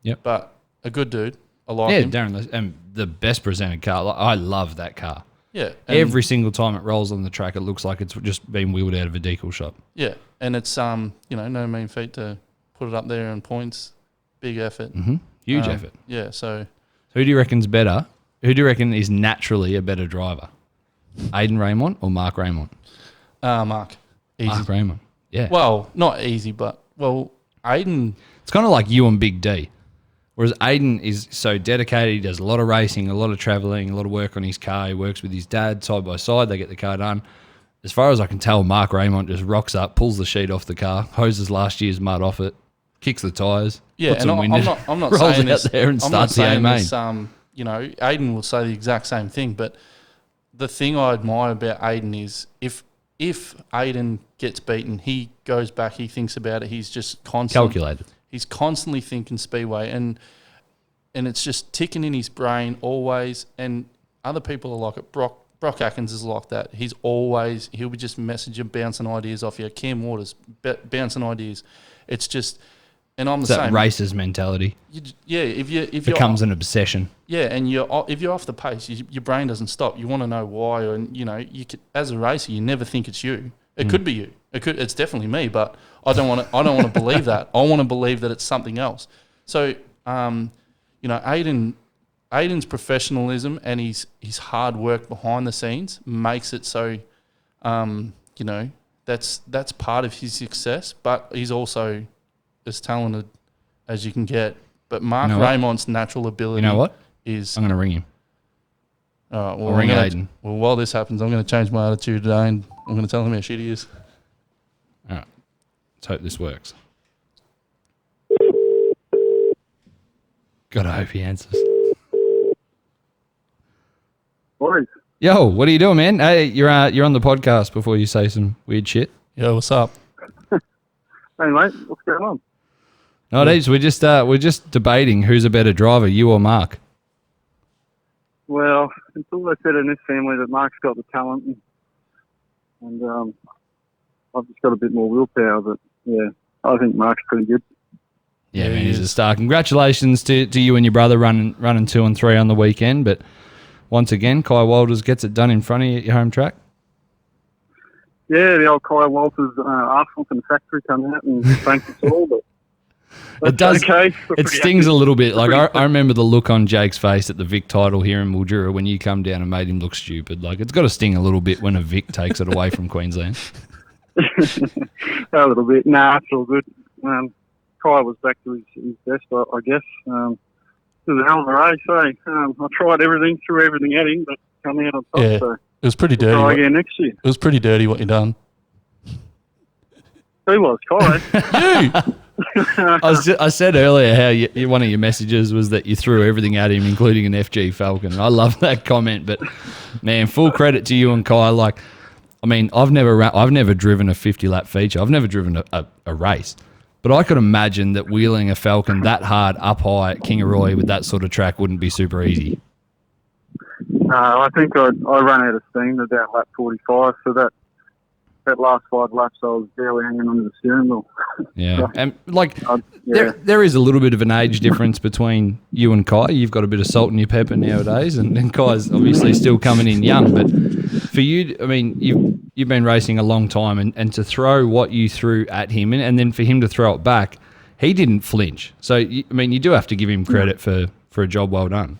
Yep. But a good dude. I like him. Yeah, Darren Lester, and the best presented car. I love that car. Yeah. Every single time it rolls on the track, it looks like it's just been wheeled out of a decal shop. Yeah, and it's no mean feat to put it up there in points. Big effort. Mm-hmm. Huge effort. Yeah, so who do you reckon's better? Who do you reckon is naturally a better driver? Aidan Raymont or Mark Raymont? Mark. Easy. Mark Raymont. Yeah. Well, not easy, but Aidan. It's kind of like you and Big D. Whereas Aidan is so dedicated, he does a lot of racing, a lot of travelling, a lot of work on his car. He works with his dad side by side. They get the car done. As far as I can tell, Mark Raymont just rocks up, pulls the sheet off the car, hoses last year's mud off it, kicks the tyres. Yeah, and I'm not rolls saying it out there and starts the A-main. Aidan will say the exact same thing, but the thing I admire about Aidan is if Aidan gets beaten, he goes back, he thinks about it, he's just Calculated. He's constantly thinking Speedway, and it's just ticking in his brain always. And other people are like it. Brock Atkins is like that. He'll be just messaging, bouncing ideas off you. Cam Waters, bouncing ideas. It's just, and I'm the same. That racer's mentality. If you becomes an obsession. Yeah, and if you're off the pace, your brain doesn't stop. You want to know why, and as a racer, you never think it's you. It could be you. It's definitely me, but I don't want to believe that. I want to believe that it's something else. So, Aidan's professionalism and his hard work behind the scenes makes it so, that's part of his success. But he's also as talented as you can get. But Mark Raymont's natural ability, is I'm going to ring him. I'll ring Aidan. Well, while this happens, I'm going to change my attitude today, and I'm going to tell him how shit he is. All right. Let's hope this works. Gotta hope he answers. Boys. Yo, what are you doing, man? Hey, you're on the podcast before you say some weird shit. Yo, what's up? Hey, mate. What's going on? No, we're just debating who's a better driver, you or Mark. Well, it's always said in this family that Mark's got the talent, and I've just got a bit more willpower. But yeah, I think Mark's pretty good. Yeah, man, he's a star. Congratulations to you and your brother running 2 and 3 on the weekend. But once again, Kai Walters gets it done in front of you at your home track. Yeah, the old Kai Walters arsenal from the factory come out and thanks us all. But it does. Okay. It stings a little bit. Like I remember the look on Jake's face at the Vic title here in Mildura when you come down and made him look stupid. Like it's got to sting a little bit when a Vic takes it away from Queensland. A little bit. Nah, it's all good. Kai was back to his best, I guess. It was a hell of a race, eh? I tried everything, threw everything at him, but come out on top. Yeah, so it was pretty dirty. Try again next year. It was pretty dirty what you done. Who was Kai? You. I said earlier how one of your messages was that you threw everything at him, including an FG Falcon. I love that comment, but man, full credit to you and Kai. Like, I mean, I've never driven a 50-lap feature. I've never driven a race. But I could imagine that wheeling a Falcon that hard up high at Kingaroy with that sort of track wouldn't be super easy. I think I ran out of steam about lap 45, so that last 5 laps I was barely hanging onto the steering wheel. Yeah, So, and like yeah. there is a little bit of an age difference between you and Kai. You've got a bit of salt in your pepper nowadays, and Kai's obviously still coming in young. But for you, I mean, you've been racing a long time, and to throw what you threw at him, and then for him to throw it back, he didn't flinch. So I mean, you do have to give him credit for a job well done.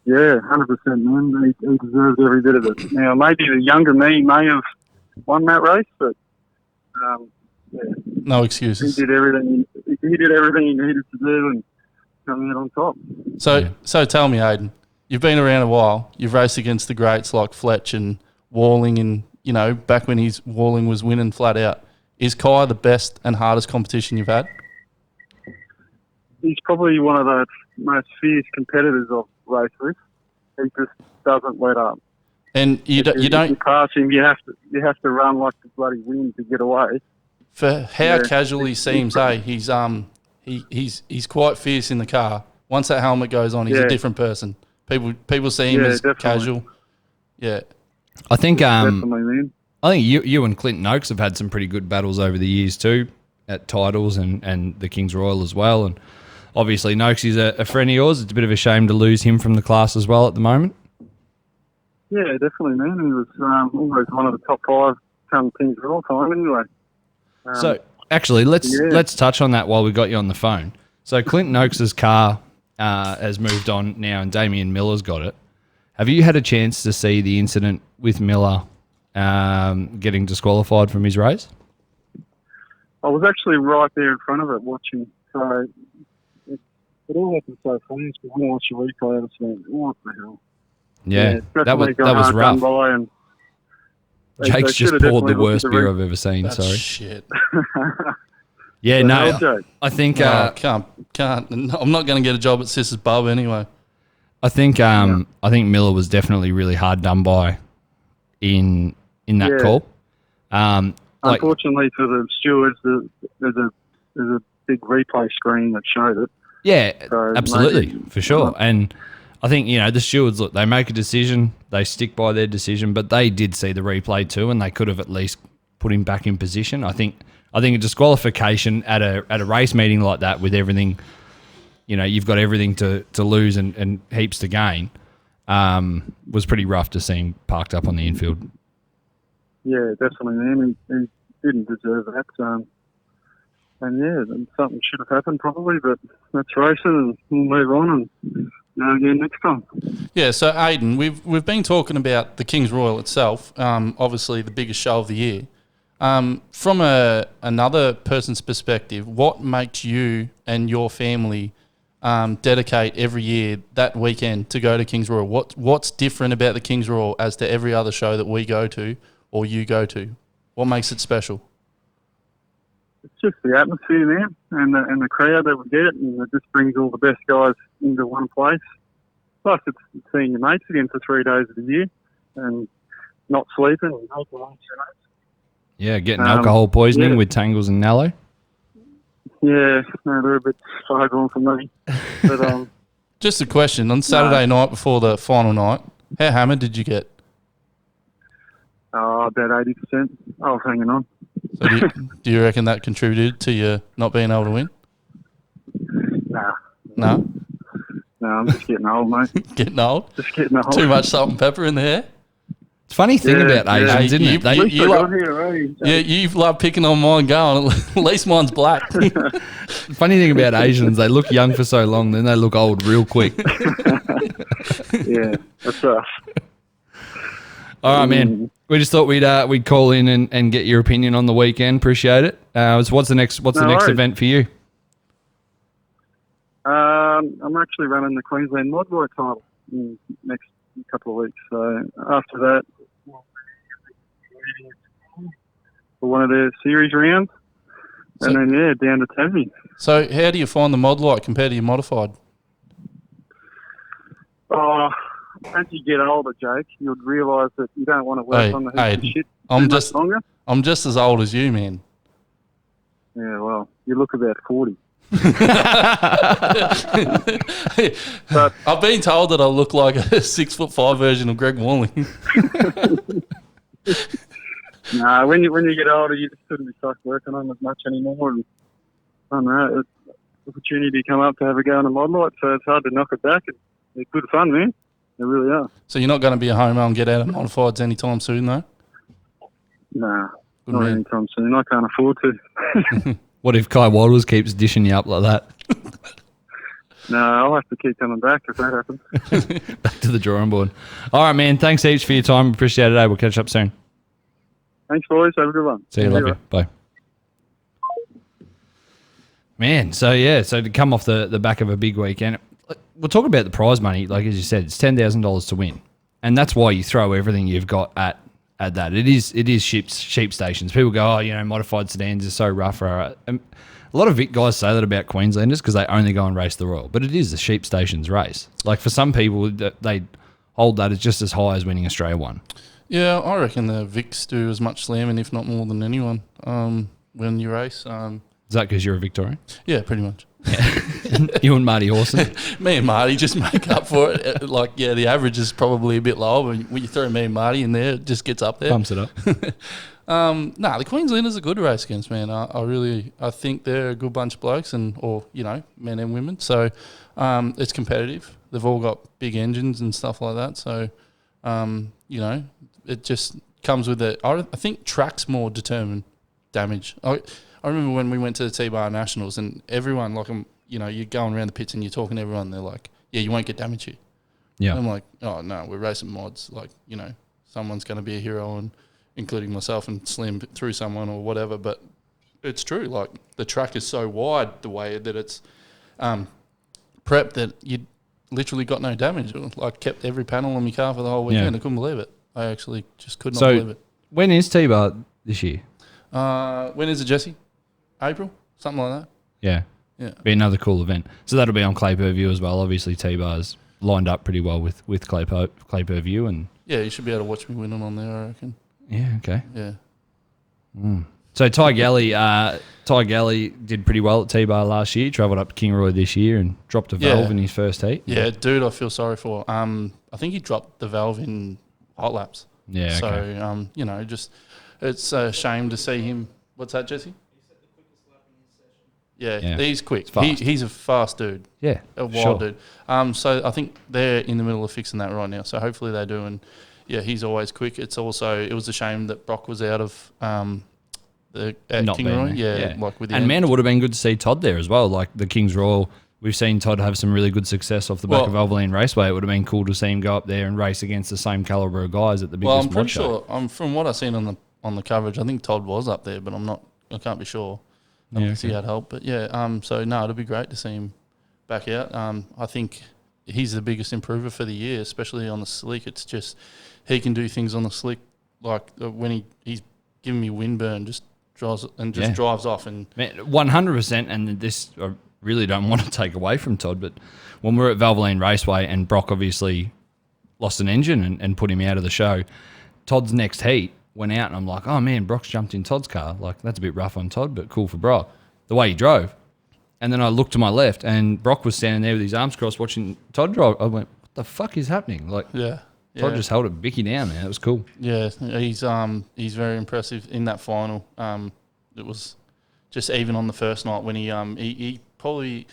Yeah, 100%, man. He deserves every bit of it. Now, maybe the younger me may have won that race, but yeah. No excuses. He did everything he needed to do and come out on top. So tell me, Aidan, you've been around a while. You've raced against the greats like Fletch and Walling, and back when Walling was winning flat out. Is Kai the best and hardest competition you've had? He's probably one of the most fierce competitors I've raced with. He just doesn't let up. And you don't. If you pass him, you have to run like the bloody wind to get away. For how casual he seems, he's quite fierce in the car. Once that helmet goes on, he's a different person. People see him as definitely. casual. Yeah, I think Definitely, man. I think you and Clinton Oakes have had some pretty good battles over the years too, at titles and the King's Royal as well. And obviously, Noakes is a friend of yours. It's a bit of a shame to lose him from the class as well at the moment. Yeah, definitely, man. He was always one of the top 5 come things of all time anyway. So actually, let's touch on that while we got you on the phone. So Clinton Oakes' car has moved on now, and Damien Miller's got it. Have you had a chance to see the incident with Miller getting disqualified from his race? I was actually right there in front of it watching, so it all happened so fast. But when I watched the replay, I was like, what the hell? Yeah, that definitely got was hard rough. done by, and Jake's just poured the worst beer I've ever seen. That's sorry. shit. Yeah, no, Jake. I think Can't. I'm not going to get a job at Sis's Pub anyway. I think Miller was definitely really hard done by in that call. Unfortunately for the stewards, there's a big replay screen that showed it. Yeah, So absolutely, maybe- for sure. And I think, the stewards, look, they make a decision, they stick by their decision, but they did see the replay too, and they could have at least put him back in position. I think a disqualification at a race meeting like that with everything, you've got everything to lose and heaps to gain, was pretty rough to see him parked up on the infield. Yeah, definitely, man. He didn't deserve that. And something should have happened probably, but that's racing, and we'll move on and go again next time. Yeah, so Aidan, we've been talking about the King's Royal itself, obviously the biggest show of the year. From another person's perspective, what makes you and your family dedicate every year that weekend to go to King's Royal? What's different about the King's Royal as to every other show that we go to or you go to? What makes it special? It's just the atmosphere, man, and the crowd that we get, and it just brings all the best guys into one place. Plus, it's seeing your mates again for 3 days of the year, and not sleeping and alcohol. Yeah, getting alcohol poisoning yeah. with Tangles and Nallo. Yeah, no, they're a bit far gone for me. But Just a question, on Saturday night before the final night, how hammered did you get? about 80%. I was hanging on. So do you reckon that contributed to you not being able to win? Nah. No? No, I'm just getting old, mate. Getting old? Just getting old. Too much salt and pepper in the hair? It's a funny thing about Asians, isn't it? At least I got here, eh? You love picking on mine going, at least mine's black. Funny thing about Asians, they look young for so long, then they look old real quick. Yeah, that's us. All right, man. We just thought we'd call in and get your opinion on the weekend. Appreciate it. So what's the next worries. event for you? I'm actually running the Queensland Modboy title in the next couple of weeks. So after that, we'll be for one of their series rounds, and then down to Tassie. So how do you find the mod light compared to your modified? Oh, as you get older, Jake, you'd realise that you don't want to work on the heaps of shit much longer. I'm just as old as you, man. Yeah, well, you look about 40. But I've been told that I look like a 6'5" version of Greg Walling. Nah, when you get older, you just couldn't be stuck working on as much anymore. And I don't know, it's an opportunity to come up to have a go on a mod light, so it's hard to knock it back. They're good fun, man. They really are. So you're not going to be a homo and get out of modifieds anytime soon, though? Nah, Good not man. anytime soon. I can't afford to. What if Kai Wilders keeps dishing you up like that? No, I'll have to keep coming back if that happens. Back to the drawing board. All right, man. Thanks heaps for your time. Appreciate it. We'll catch up soon. Thanks, boys. Have a good one. See you. Love you. Bye. Man, so to come off the back of a big weekend, we'll talk about the prize money. Like as you said, it's $10,000 to win, and that's why you throw everything you've got at that. It is sheep stations. People go, modified sedans are so rough. And a lot of guys say that about Queenslanders because they only go and race the Royal, but it is the sheep stations race. Like for some people, they hold that as just as high as winning Australia 1. Yeah, I reckon the Vics do as much slamming, if not more than anyone, when you race. Is that because you're a Victorian? Yeah, pretty much. You and Marty Horson? Me and Marty just make up for it. The average is probably a bit lower, but when you throw me and Marty in there, it just gets up there. Pumps it up. The Queenslanders are good to race against, man. I think they're a good bunch of blokes, men and women. So it's competitive. They've all got big engines and stuff like that. So You know, it just comes with it. I think track's more determined damage. I remember when we went to the T-Bar Nationals and everyone, like, you know, you're going around the pits and you're talking to everyone. They're like, yeah, you won't get damage here. Yeah. I'm like, oh, no, we're racing mods. Like, you know, someone's going to be a hero, and including myself, and slam through someone or whatever. But it's true. Like, the track is so wide the way that it's prepped that you literally got no damage. Like, kept every panel on my car for the whole weekend. I couldn't believe it. I actually just could not believe it. When is T-Bar this year? When is it, Jesse? April? Something like that. Yeah. Yeah. Be another cool event. So that'll be on Clay Per View as well. Obviously, T-Bar's lined up pretty well with Clay Per View. And yeah, you should be able to watch me winning on there, I reckon. Yeah, okay. Yeah. So Ty Galley did pretty well at T-Bar last year, travelled up to Kingaroy this year and dropped a valve in his first heat. Yeah, dude, I feel sorry for. I think he dropped the valve in hot laps. Yeah, so, okay. you know, just it's a shame to see him. What's that, Jesse? He set the quickest lap in his session. Yeah, he's quick. Fast. He's a fast dude. Yeah, A wild dude. So I think they're in the middle of fixing that right now. So hopefully they do. And, yeah, he's always quick. It was a shame that Brock was out of at Kingaroy. Yeah, like with the and man, it would have been good to see Todd there as well. Like the King's Royal, we've seen Todd have some really good success off the back of Valvoline Raceway. It would have been cool to see him go up there and race against the same caliber of guys at the biggest Well, I'm mod pretty show. sure. From what I've seen on the coverage, I think Todd was up there, but I can't be sure. Unless he had help. But yeah, so no, it'll be great to see him back out. I think he's the biggest improver for the year, especially on the slick. It's just he can do things on the slick, like when he's giving me windburn, just drives off. And 100%. And this, I really don't want to take away from Todd, but when we were at Valvoline Raceway and Brock obviously lost an engine and put him out of the show, Todd's next heat went out and I'm like, oh man, Brock's jumped in Todd's car. Like, that's a bit rough on Todd, but cool for Brock. The way he drove. And then I looked to my left and Brock was standing there with his arms crossed watching Todd drive. I went, what the fuck is happening? Like, Todd just held it Bicky down, man. It was cool. Yeah, he's very impressive in that final. It was just even on the first night when he probably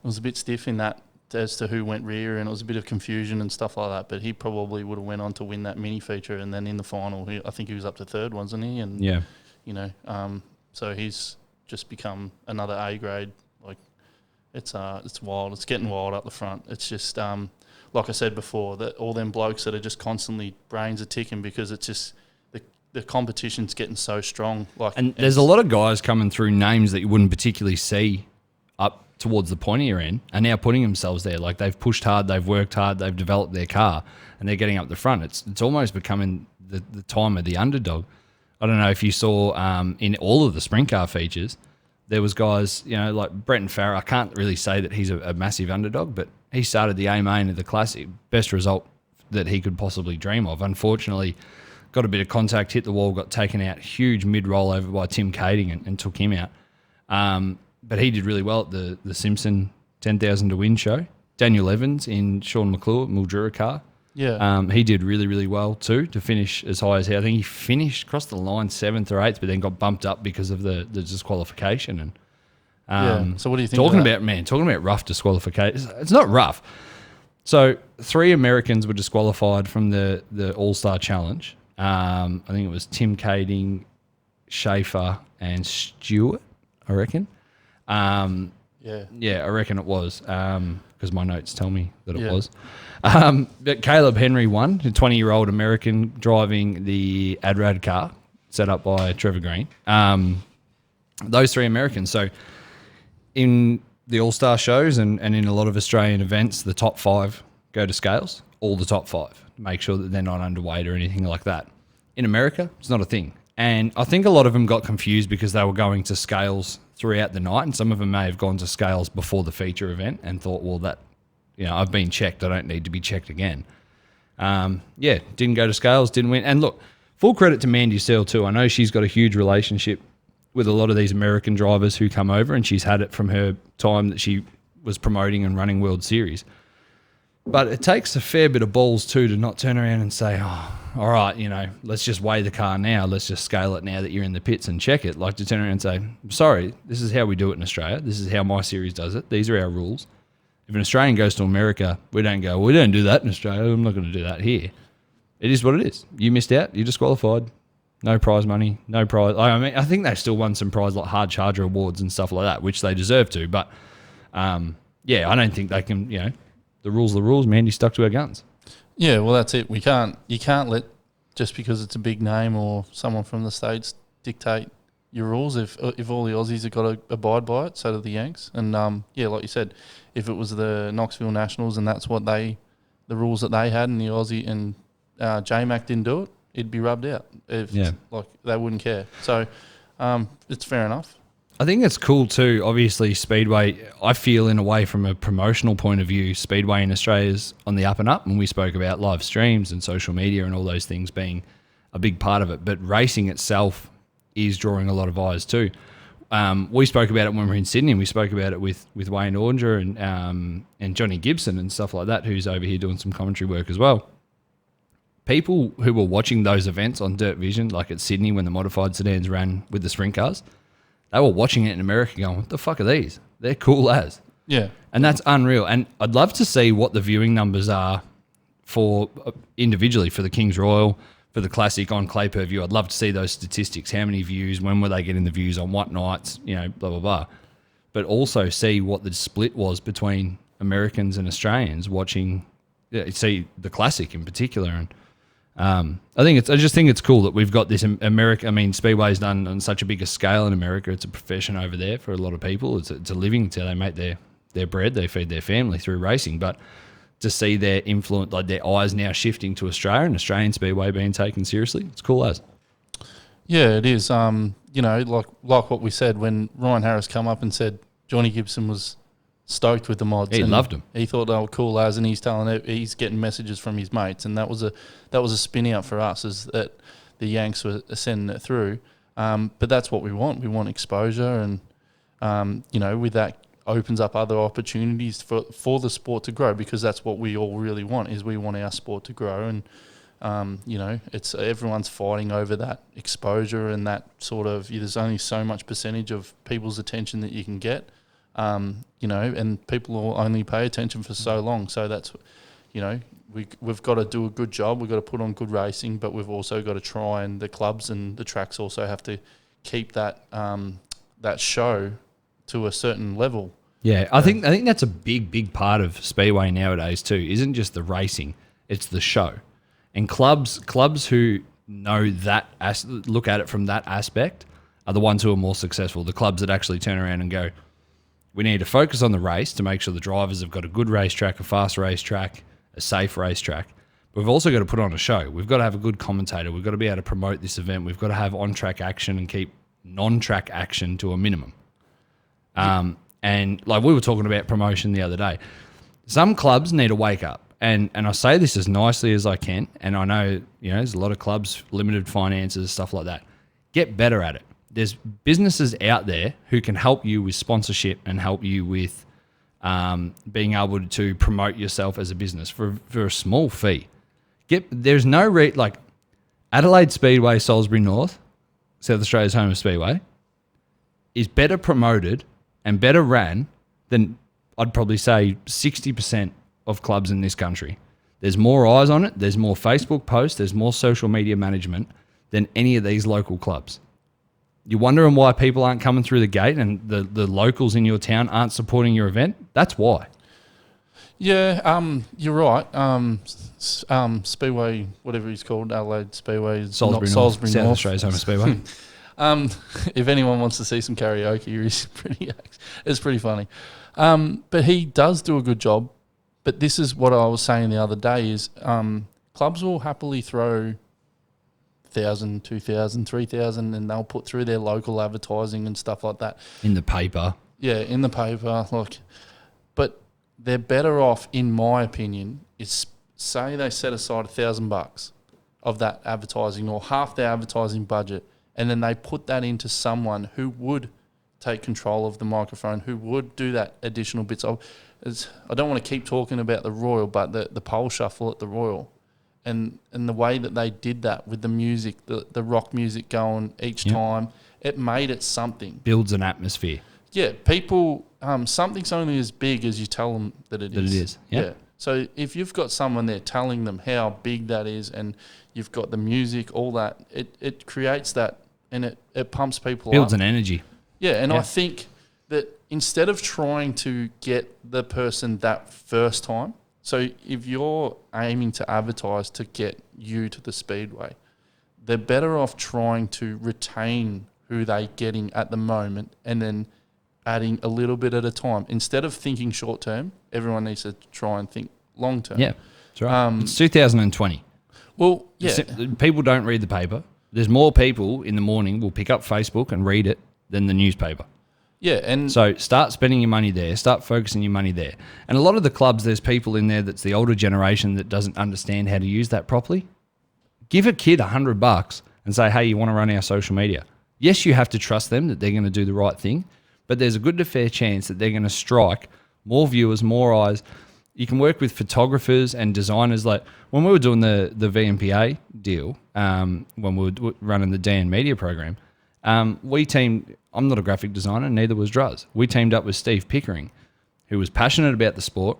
was a bit stiff in that as to who went rear, and it was a bit of confusion and stuff like that. But he probably would have went on to win that mini feature, and then in the final, I think he was up to third, wasn't he? And yeah, you know, so he's just become another A grade. Like it's wild. It's getting wild up the front. It's just like I said before, that all them blokes that are just constantly brains are ticking because it's just the competition's getting so strong. Like, and there's a lot of guys coming through names that you wouldn't particularly see up towards the pointier end are now putting themselves there. Like they've pushed hard, they've worked hard, they've developed their car, and they're getting up the front. It's almost becoming the time of the underdog. I don't know if you saw in all of the sprint car features, there was guys, you know, like Bretton Farrer. I can't really say that he's a massive underdog, but he started the A main of the Classic, best result that he could possibly dream of. Unfortunately, got a bit of contact, hit the wall, got taken out, huge mid-roll over by Tim Kading and took him out. But he did really well at the Simpson 10,000 to win show. Daniel Evans in Sean McClure, Mildura car. Yeah. He did really, really well too to finish as high as he. I think he finished across the line 7th or 8th, but then got bumped up because of the disqualification. And So what do you think? Talking about rough disqualification. It's not rough. So 3 Americans were disqualified from the All-Star Challenge. I think it was Tim Kading, Schaefer, and Stewart, I reckon. Yeah, I reckon it was because my notes tell me that it was. But Caleb Henry won, a 20-year-old American driving the Adrad car set up by Trevor Green. Those 3 Americans. So in the All-Star shows and in a lot of Australian events, the top 5 go to scales, all the top 5. Make sure that they're not underweight or anything like that. In America, it's not a thing. And I think a lot of them got confused because they were going to scales throughout the night, and some of them may have gone to scales before the feature event and thought, well, that, you know, I've been checked. I don't need to be checked again. Didn't go to scales, didn't win. And look, full credit to Mandy Searle too. I know she's got a huge relationship with a lot of these American drivers who come over, and she's had it from her time that she was promoting and running World Series. But it takes a fair bit of balls too to not turn around and say, oh, all right, you know, let's just weigh the car now. Let's just scale it now that you're in the pits and check it. Like to turn around and say, sorry, this is how we do it in Australia. This is how my series does it. These are our rules. If an Australian goes to America, we don't do that in Australia. I'm not going to do that here. it is what it is. You missed out. You disqualified. No prize money. No prize. I mean, I think they still won some prize like hard charger awards and stuff like that, which they deserve to. But yeah, I don't think they can. The rules are the rules, man. You stuck to our guns. Yeah, well, that's it. You can't let, just because it's a big name or someone from the States, dictate your rules. If all the Aussies have got to abide by it, so do the Yanks. And yeah, like you said, if it was the Knoxville Nationals and that's what the rules that they had, and the Aussie and J-Mac didn't do it, it'd be rubbed out. Like they wouldn't care. So it's fair enough. I think it's cool too. Obviously, Speedway, I feel in a way from a promotional point of view, Speedway in Australia is on the up and up. And we spoke about live streams and social media and all those things being a big part of it. But racing itself is drawing a lot of eyes too. We spoke about it when we were in Sydney. We spoke about it with Wayne Ornger and Johnny Gibson and stuff like that, who's over here doing some commentary work as well. People who were watching those events on Dirt Vision, like at Sydney when the modified sedans ran with the sprint cars, they were watching it in America going, what the fuck are these? They're cool as. Yeah. And that's unreal. And I'd love to see what the viewing numbers are for individually for the King's Royal, for the Classic on Clay per view. I'd love to see those statistics. How many views? When were they getting the views? On what nights? Blah, blah, blah. But also see what the split was between Americans and Australians watching, see the Classic in particular. And I just think it's cool that we've got this America. I mean, Speedway's done on such a bigger scale in America. It's a profession over there for a lot of people. It's a living. It's how they make their bread. They feed their family through racing. But to see their influence, like their eyes now shifting to Australia and Australian Speedway being taken seriously, it's cool as. Yeah, it is. Like what we said when Ryan Harris come up and said Johnny Gibson was stoked with the mods. He loved them. He thought they were cool as, and he's getting messages from his mates, and that was a spin out for us, is that the Yanks were sending it through. But that's what we want. We want exposure, and with that opens up other opportunities for the sport to grow, because that's what we all really want. Is we want our sport to grow, and it's everyone's fighting over that exposure and that sort of. There's only so much percentage of people's attention that you can get. And people will only pay attention for so long. So that's, we've got to do a good job. We've got to put on good racing, but we've also got to try, and the clubs and the tracks also have to keep that show to a certain level. Yeah, I think that's a big part of Speedway nowadays too. Isn't just the racing, it's the show. And clubs who know that, look at it from that aspect, are the ones who are more successful. The clubs that actually turn around and go, we need to focus on the race to make sure the drivers have got a good racetrack, a fast racetrack, a safe racetrack. But we've also got to put on a show. We've got to have a good commentator. We've got to be able to promote this event. We've got to have on-track action and keep non-track action to a minimum. And like we were talking about promotion the other day, some clubs need to wake up. And I say this as nicely as I can. And I know, there's a lot of clubs, limited finances, stuff like that. Get better at it. There's businesses out there who can help you with sponsorship and help you with being able to promote yourself as a business for a small fee. There's no like Adelaide Speedway, Salisbury North, South Australia's home of Speedway, is better promoted and better ran than I'd probably say 60% of clubs in this country. There's more eyes on it. There's more Facebook posts. There's more social media management than any of these local clubs. You're wondering why people aren't coming through the gate and the locals in your town aren't supporting your event? That's why. Yeah, you're right. Speedway, whatever he's called, Adelaide Speedway, Salisbury North. South Australia's home of Speedway. If anyone wants to see some karaoke, it's pretty funny. But he does do a good job. But this is what I was saying the other day is clubs will happily throw 1,000, 2,000, 3,000, and they'll put through their local advertising and stuff like that. In the paper. Yeah, in the paper. But they're better off, in my opinion, is say they set aside $1,000 of that advertising or half their advertising budget, and then they put that into someone who would take control of the microphone, who would do that additional bits of. I don't want to keep talking about the Royal, but the pole shuffle at the Royal. And the way that they did that with the music, the rock music going each time, it made it something. Builds an atmosphere. Yeah, people, something's only as big as you tell them that it is. That it is, yeah. So if you've got someone there telling them how big that is, and you've got the music, all that, it creates that, and it pumps people up. Builds an energy. Yeah, and Yeah. I think that instead of trying to get the person that first time, so if you're aiming to advertise to get you to the Speedway, they're better off trying to retain who they're getting at the moment and then adding a little bit at a time. Instead of thinking short term, everyone needs to try and think long term. Yeah, that's right. It's 2020. Well, yeah. People don't read the paper. There's more people in the morning will pick up Facebook and read it than the newspaper. Yeah, and So start spending your money there. Start focusing your money there. And a lot of the clubs, there's people in there that's the older generation that doesn't understand how to use that properly. Give a kid $100 and say, hey, you want to run our social media? Yes, you have to trust them that they're going to do the right thing, but there's a good to fair chance that they're going to strike more viewers, more eyes. You can work with photographers and designers. Like when we were doing the VMPA deal, when we were running the DN Media program, we teamed. I'm not a graphic designer, neither was Druz. We teamed up with Steve Pickering, who was passionate about the sport,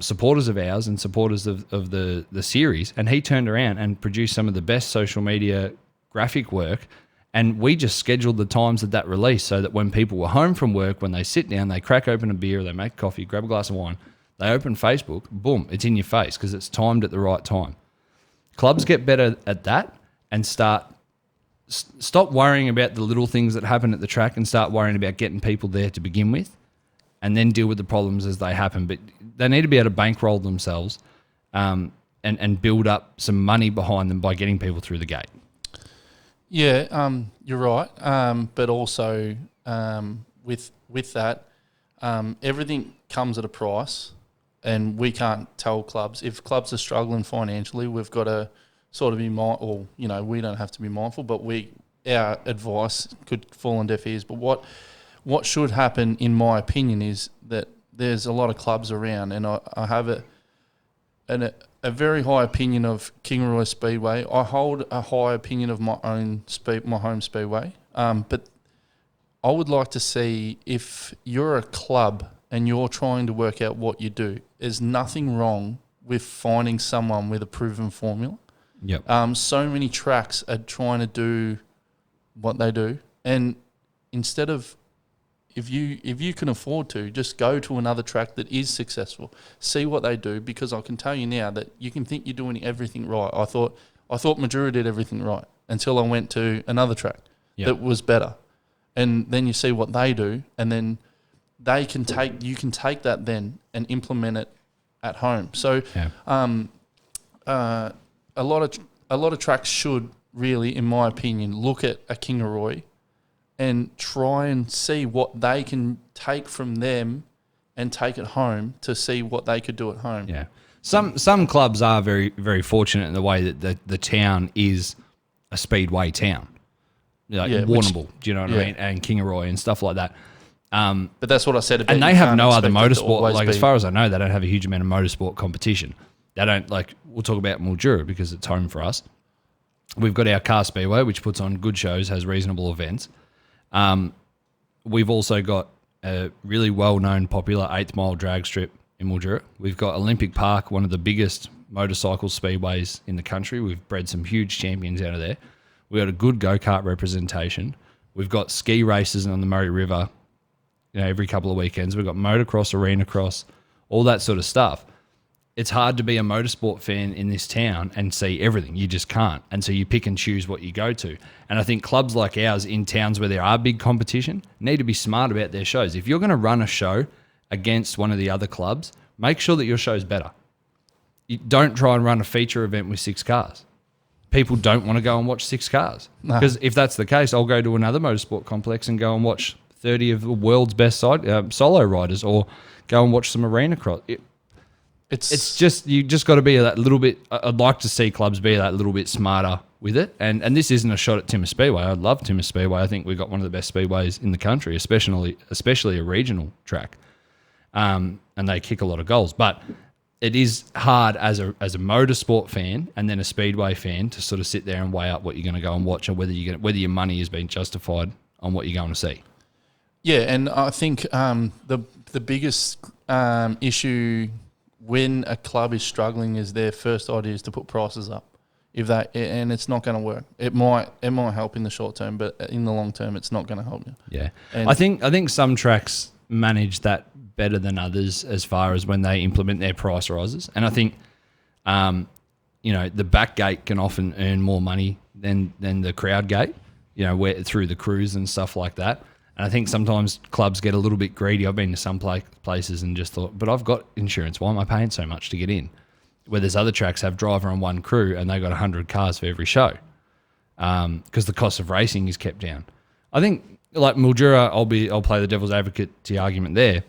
supporters of ours and supporters of the series, and he turned around and produced some of the best social media graphic work. And we just scheduled the times of that release so that when people were home from work, when they sit down, they crack open a beer, they make coffee, grab a glass of wine, they open Facebook, boom, it's in your face because it's timed at the right time. Clubs get better at that and stop worrying about the little things that happen at the track and start worrying about getting people there to begin with and then deal with the problems as they happen. But they need to be able to bankroll themselves and build up some money behind them by getting people through the gate. Yeah, you're right. But also with that, everything comes at a price, and we can't tell clubs. If clubs are struggling financially, we've got to sort of be mindful. You know, we don't have to be mindful, but our advice could fall on deaf ears. But what should happen, in my opinion, is that there's a lot of clubs around, and I have a very high opinion of Kingaroy Speedway. I hold a high opinion of my home speedway. But I would like to see, if you're a club and you're trying to work out what you do, there's nothing wrong with finding someone with a proven formula. Yep. So many tracks are trying to do what they do, and instead of, if you can afford to, just go to another track that is successful. See what they do, because I can tell you now that you can think you're doing everything right. I thought Madura did everything right until I went to another track that was better, and then you see what they do, and then you can take that then and implement it at home. So, a lot of tracks should really, in my opinion, look at a Kingaroy and try and see what they can take from them and take it home to see what they could do at home. Yeah. Some clubs are very, very fortunate in the way that the town is a speedway town. Like Warrnambool, do you know what I mean? And Kingaroy and stuff like that. But that's what I said about. And they have no other motorsport. Like, as far as I know, they don't have a huge amount of motorsport competition. They don't, like, we'll talk about Mildura because it's home for us. We've got our car speedway, which puts on good shows, has reasonable events. We've also got a really well-known, popular 8th Mile drag strip in Mildura. We've got Olympic Park, one of the biggest motorcycle speedways in the country. We've bred some huge champions out of there. We've got a good go-kart representation. We've got ski races on the Murray River, every couple of weekends. We've got motocross, arena cross, all that sort of stuff. It's hard to be a motorsport fan in this town and see everything. You just can't. And so you pick and choose what you go to. And I think clubs like ours in towns where there are big competition need to be smart about their shows. If you're going to run a show against one of the other clubs, make sure that your show's better. You don't try and run a feature event with 6 cars. People don't want to go and watch 6 cars. Because if that's the case, I'll go to another motorsport complex and go and watch 30 of the world's best solo riders, or go and watch some arena cross. It's just, you just got to be that little bit. I'd like to see clubs be that little bit smarter with it. And this isn't a shot at Timmer Speedway. I love Timmer Speedway. I think we've got one of the best speedways in the country, especially a regional track. And they kick a lot of goals. But it is hard as a motorsport fan and then a speedway fan to sort of sit there and weigh up what you're going to go and watch, or whether your money is being justified on what you're going to see. Yeah, and I think the biggest issue when a club is struggling, is their first idea is to put prices up. And it's not going to work. It might help in the short term, but in the long term, it's not going to help you. Yeah, And I think some tracks manage that better than others as far as when they implement their price rises. And I think, the back gate can often earn more money than the crowd gate. Where through the crews and stuff like that. And I think sometimes clubs get a little bit greedy. I've been to some places and just thought, but I've got insurance. Why am I paying so much to get in? Where there's other tracks have driver on one crew and they got 100 cars for every show because the cost of racing is kept down. I think like Mildura, I'll play the devil's advocate to the argument there.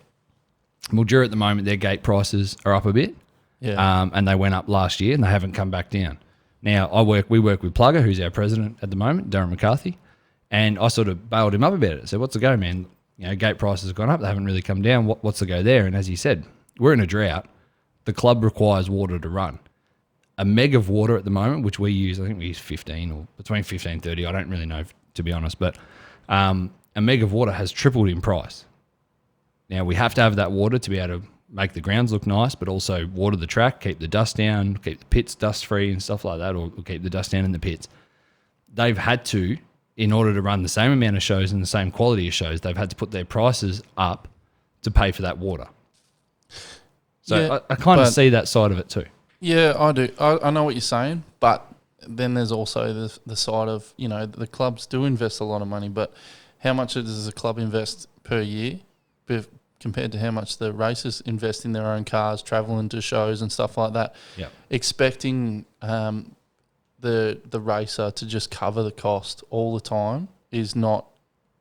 Mildura at the moment, their gate prices are up a bit, and they went up last year and they haven't come back down. Now we work with Plugger, who's our president at the moment, Darren McCarthy, and I sort of bailed him up about it. I said, "What's the go, man? Gate prices have gone up; they haven't really come down. What's the go there?" And as he said, we're in a drought. The club requires water to run. A meg of water at the moment, which we use, I think we use 15 or between 15 and 30. I don't really know, to be honest. But a meg of water has tripled in price. Now, we have to have that water to be able to make the grounds look nice, but also water the track, keep the dust down, keep the pits dust-free and stuff like that, or keep the dust down in the pits. They've had to, in order to run the same amount of shows and the same quality of shows, they've had to put their prices up to pay for that water. So I kind of see that side of it too. Yeah, I do. I know what you're saying, but then there's also the side of, the clubs do invest a lot of money, but how much does a club invest per year compared to how much the racers invest in their own cars, travelling to shows and stuff like that? Yeah. Expecting the racer to just cover the cost all the time is not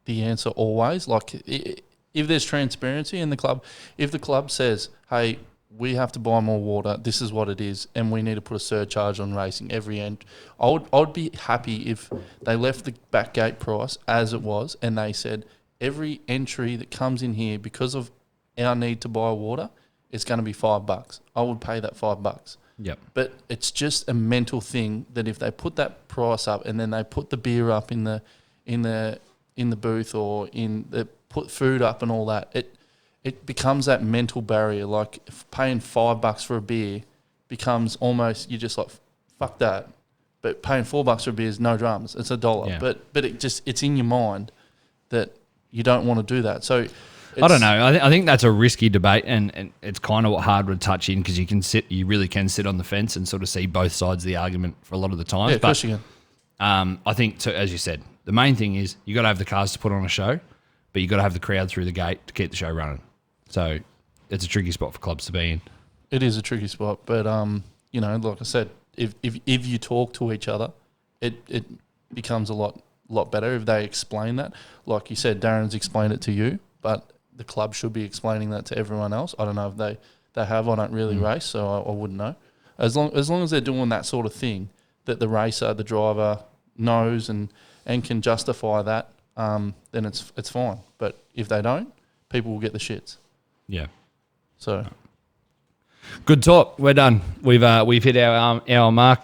the answer always. Like, if there's transparency in the club, if the club says, hey, we have to buy more water, this is what it is, and we need to put a surcharge on racing every end, I'd be happy if they left the back gate price as it was and they said every entry that comes in here because of our need to buy water, it's going to be $5. I would pay that $5. Yep. But it's just a mental thing that if they put that price up and then they put the beer up in the booth or put food up and all that, it becomes that mental barrier. Like paying $5 for a beer becomes almost, you're just like, fuck that. But paying $4 for a beer is no dramas. It's $1. Yeah. But it's in your mind that you don't want to do that. So I don't know. I think that's a risky debate, and it's kind of what hard to touch in because you really can sit on the fence and sort of see both sides of the argument for a lot of the time. Yeah, of course you can. I think, as you said, the main thing is you got to have the cars to put on a show, but you got to have the crowd through the gate to keep the show running. So it's a tricky spot for clubs to be in. It is a tricky spot, but like I said, if you talk to each other, it becomes a lot better if they explain that. Like you said, Darren's explained it to you, but the club should be explaining that to everyone else. I don't know if they have. I don't really race, so I wouldn't know. As long as they're doing that sort of thing, that the racer, the driver knows and can justify that, then it's fine. But if they don't, people will get the shits. Yeah. So good talk. We're done. We've hit our hour mark.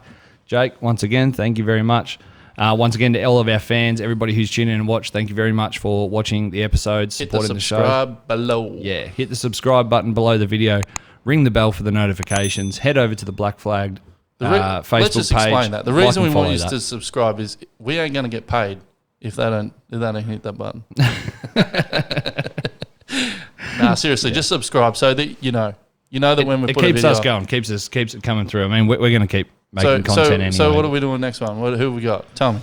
Jake, once again, thank you very much. Once again, to all of our fans, everybody who's tuned in and watched, thank you very much for watching the episodes, supporting the show. Hit the subscribe below. Yeah, hit the subscribe button below the video. Ring the bell for the notifications. Head over to the Black Flagged Facebook page. Let's just explain that. The reason we want you to subscribe is we ain't going to get paid if they don't hit that button. Nah, seriously, just subscribe so that you know that when we put a video, it keeps us going, keeps it coming through. I mean, we're going to keep making content anyway. So what are we doing next one? Who we got? Tell me.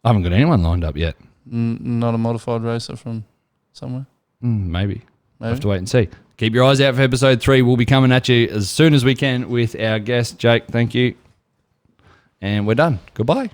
I haven't got anyone lined up yet. Not a modified racer from somewhere? Maybe. We'll have to wait and see. Keep your eyes out for episode 3. We'll be coming at you as soon as we can with our guest, Jake. Thank you. And we're done. Goodbye.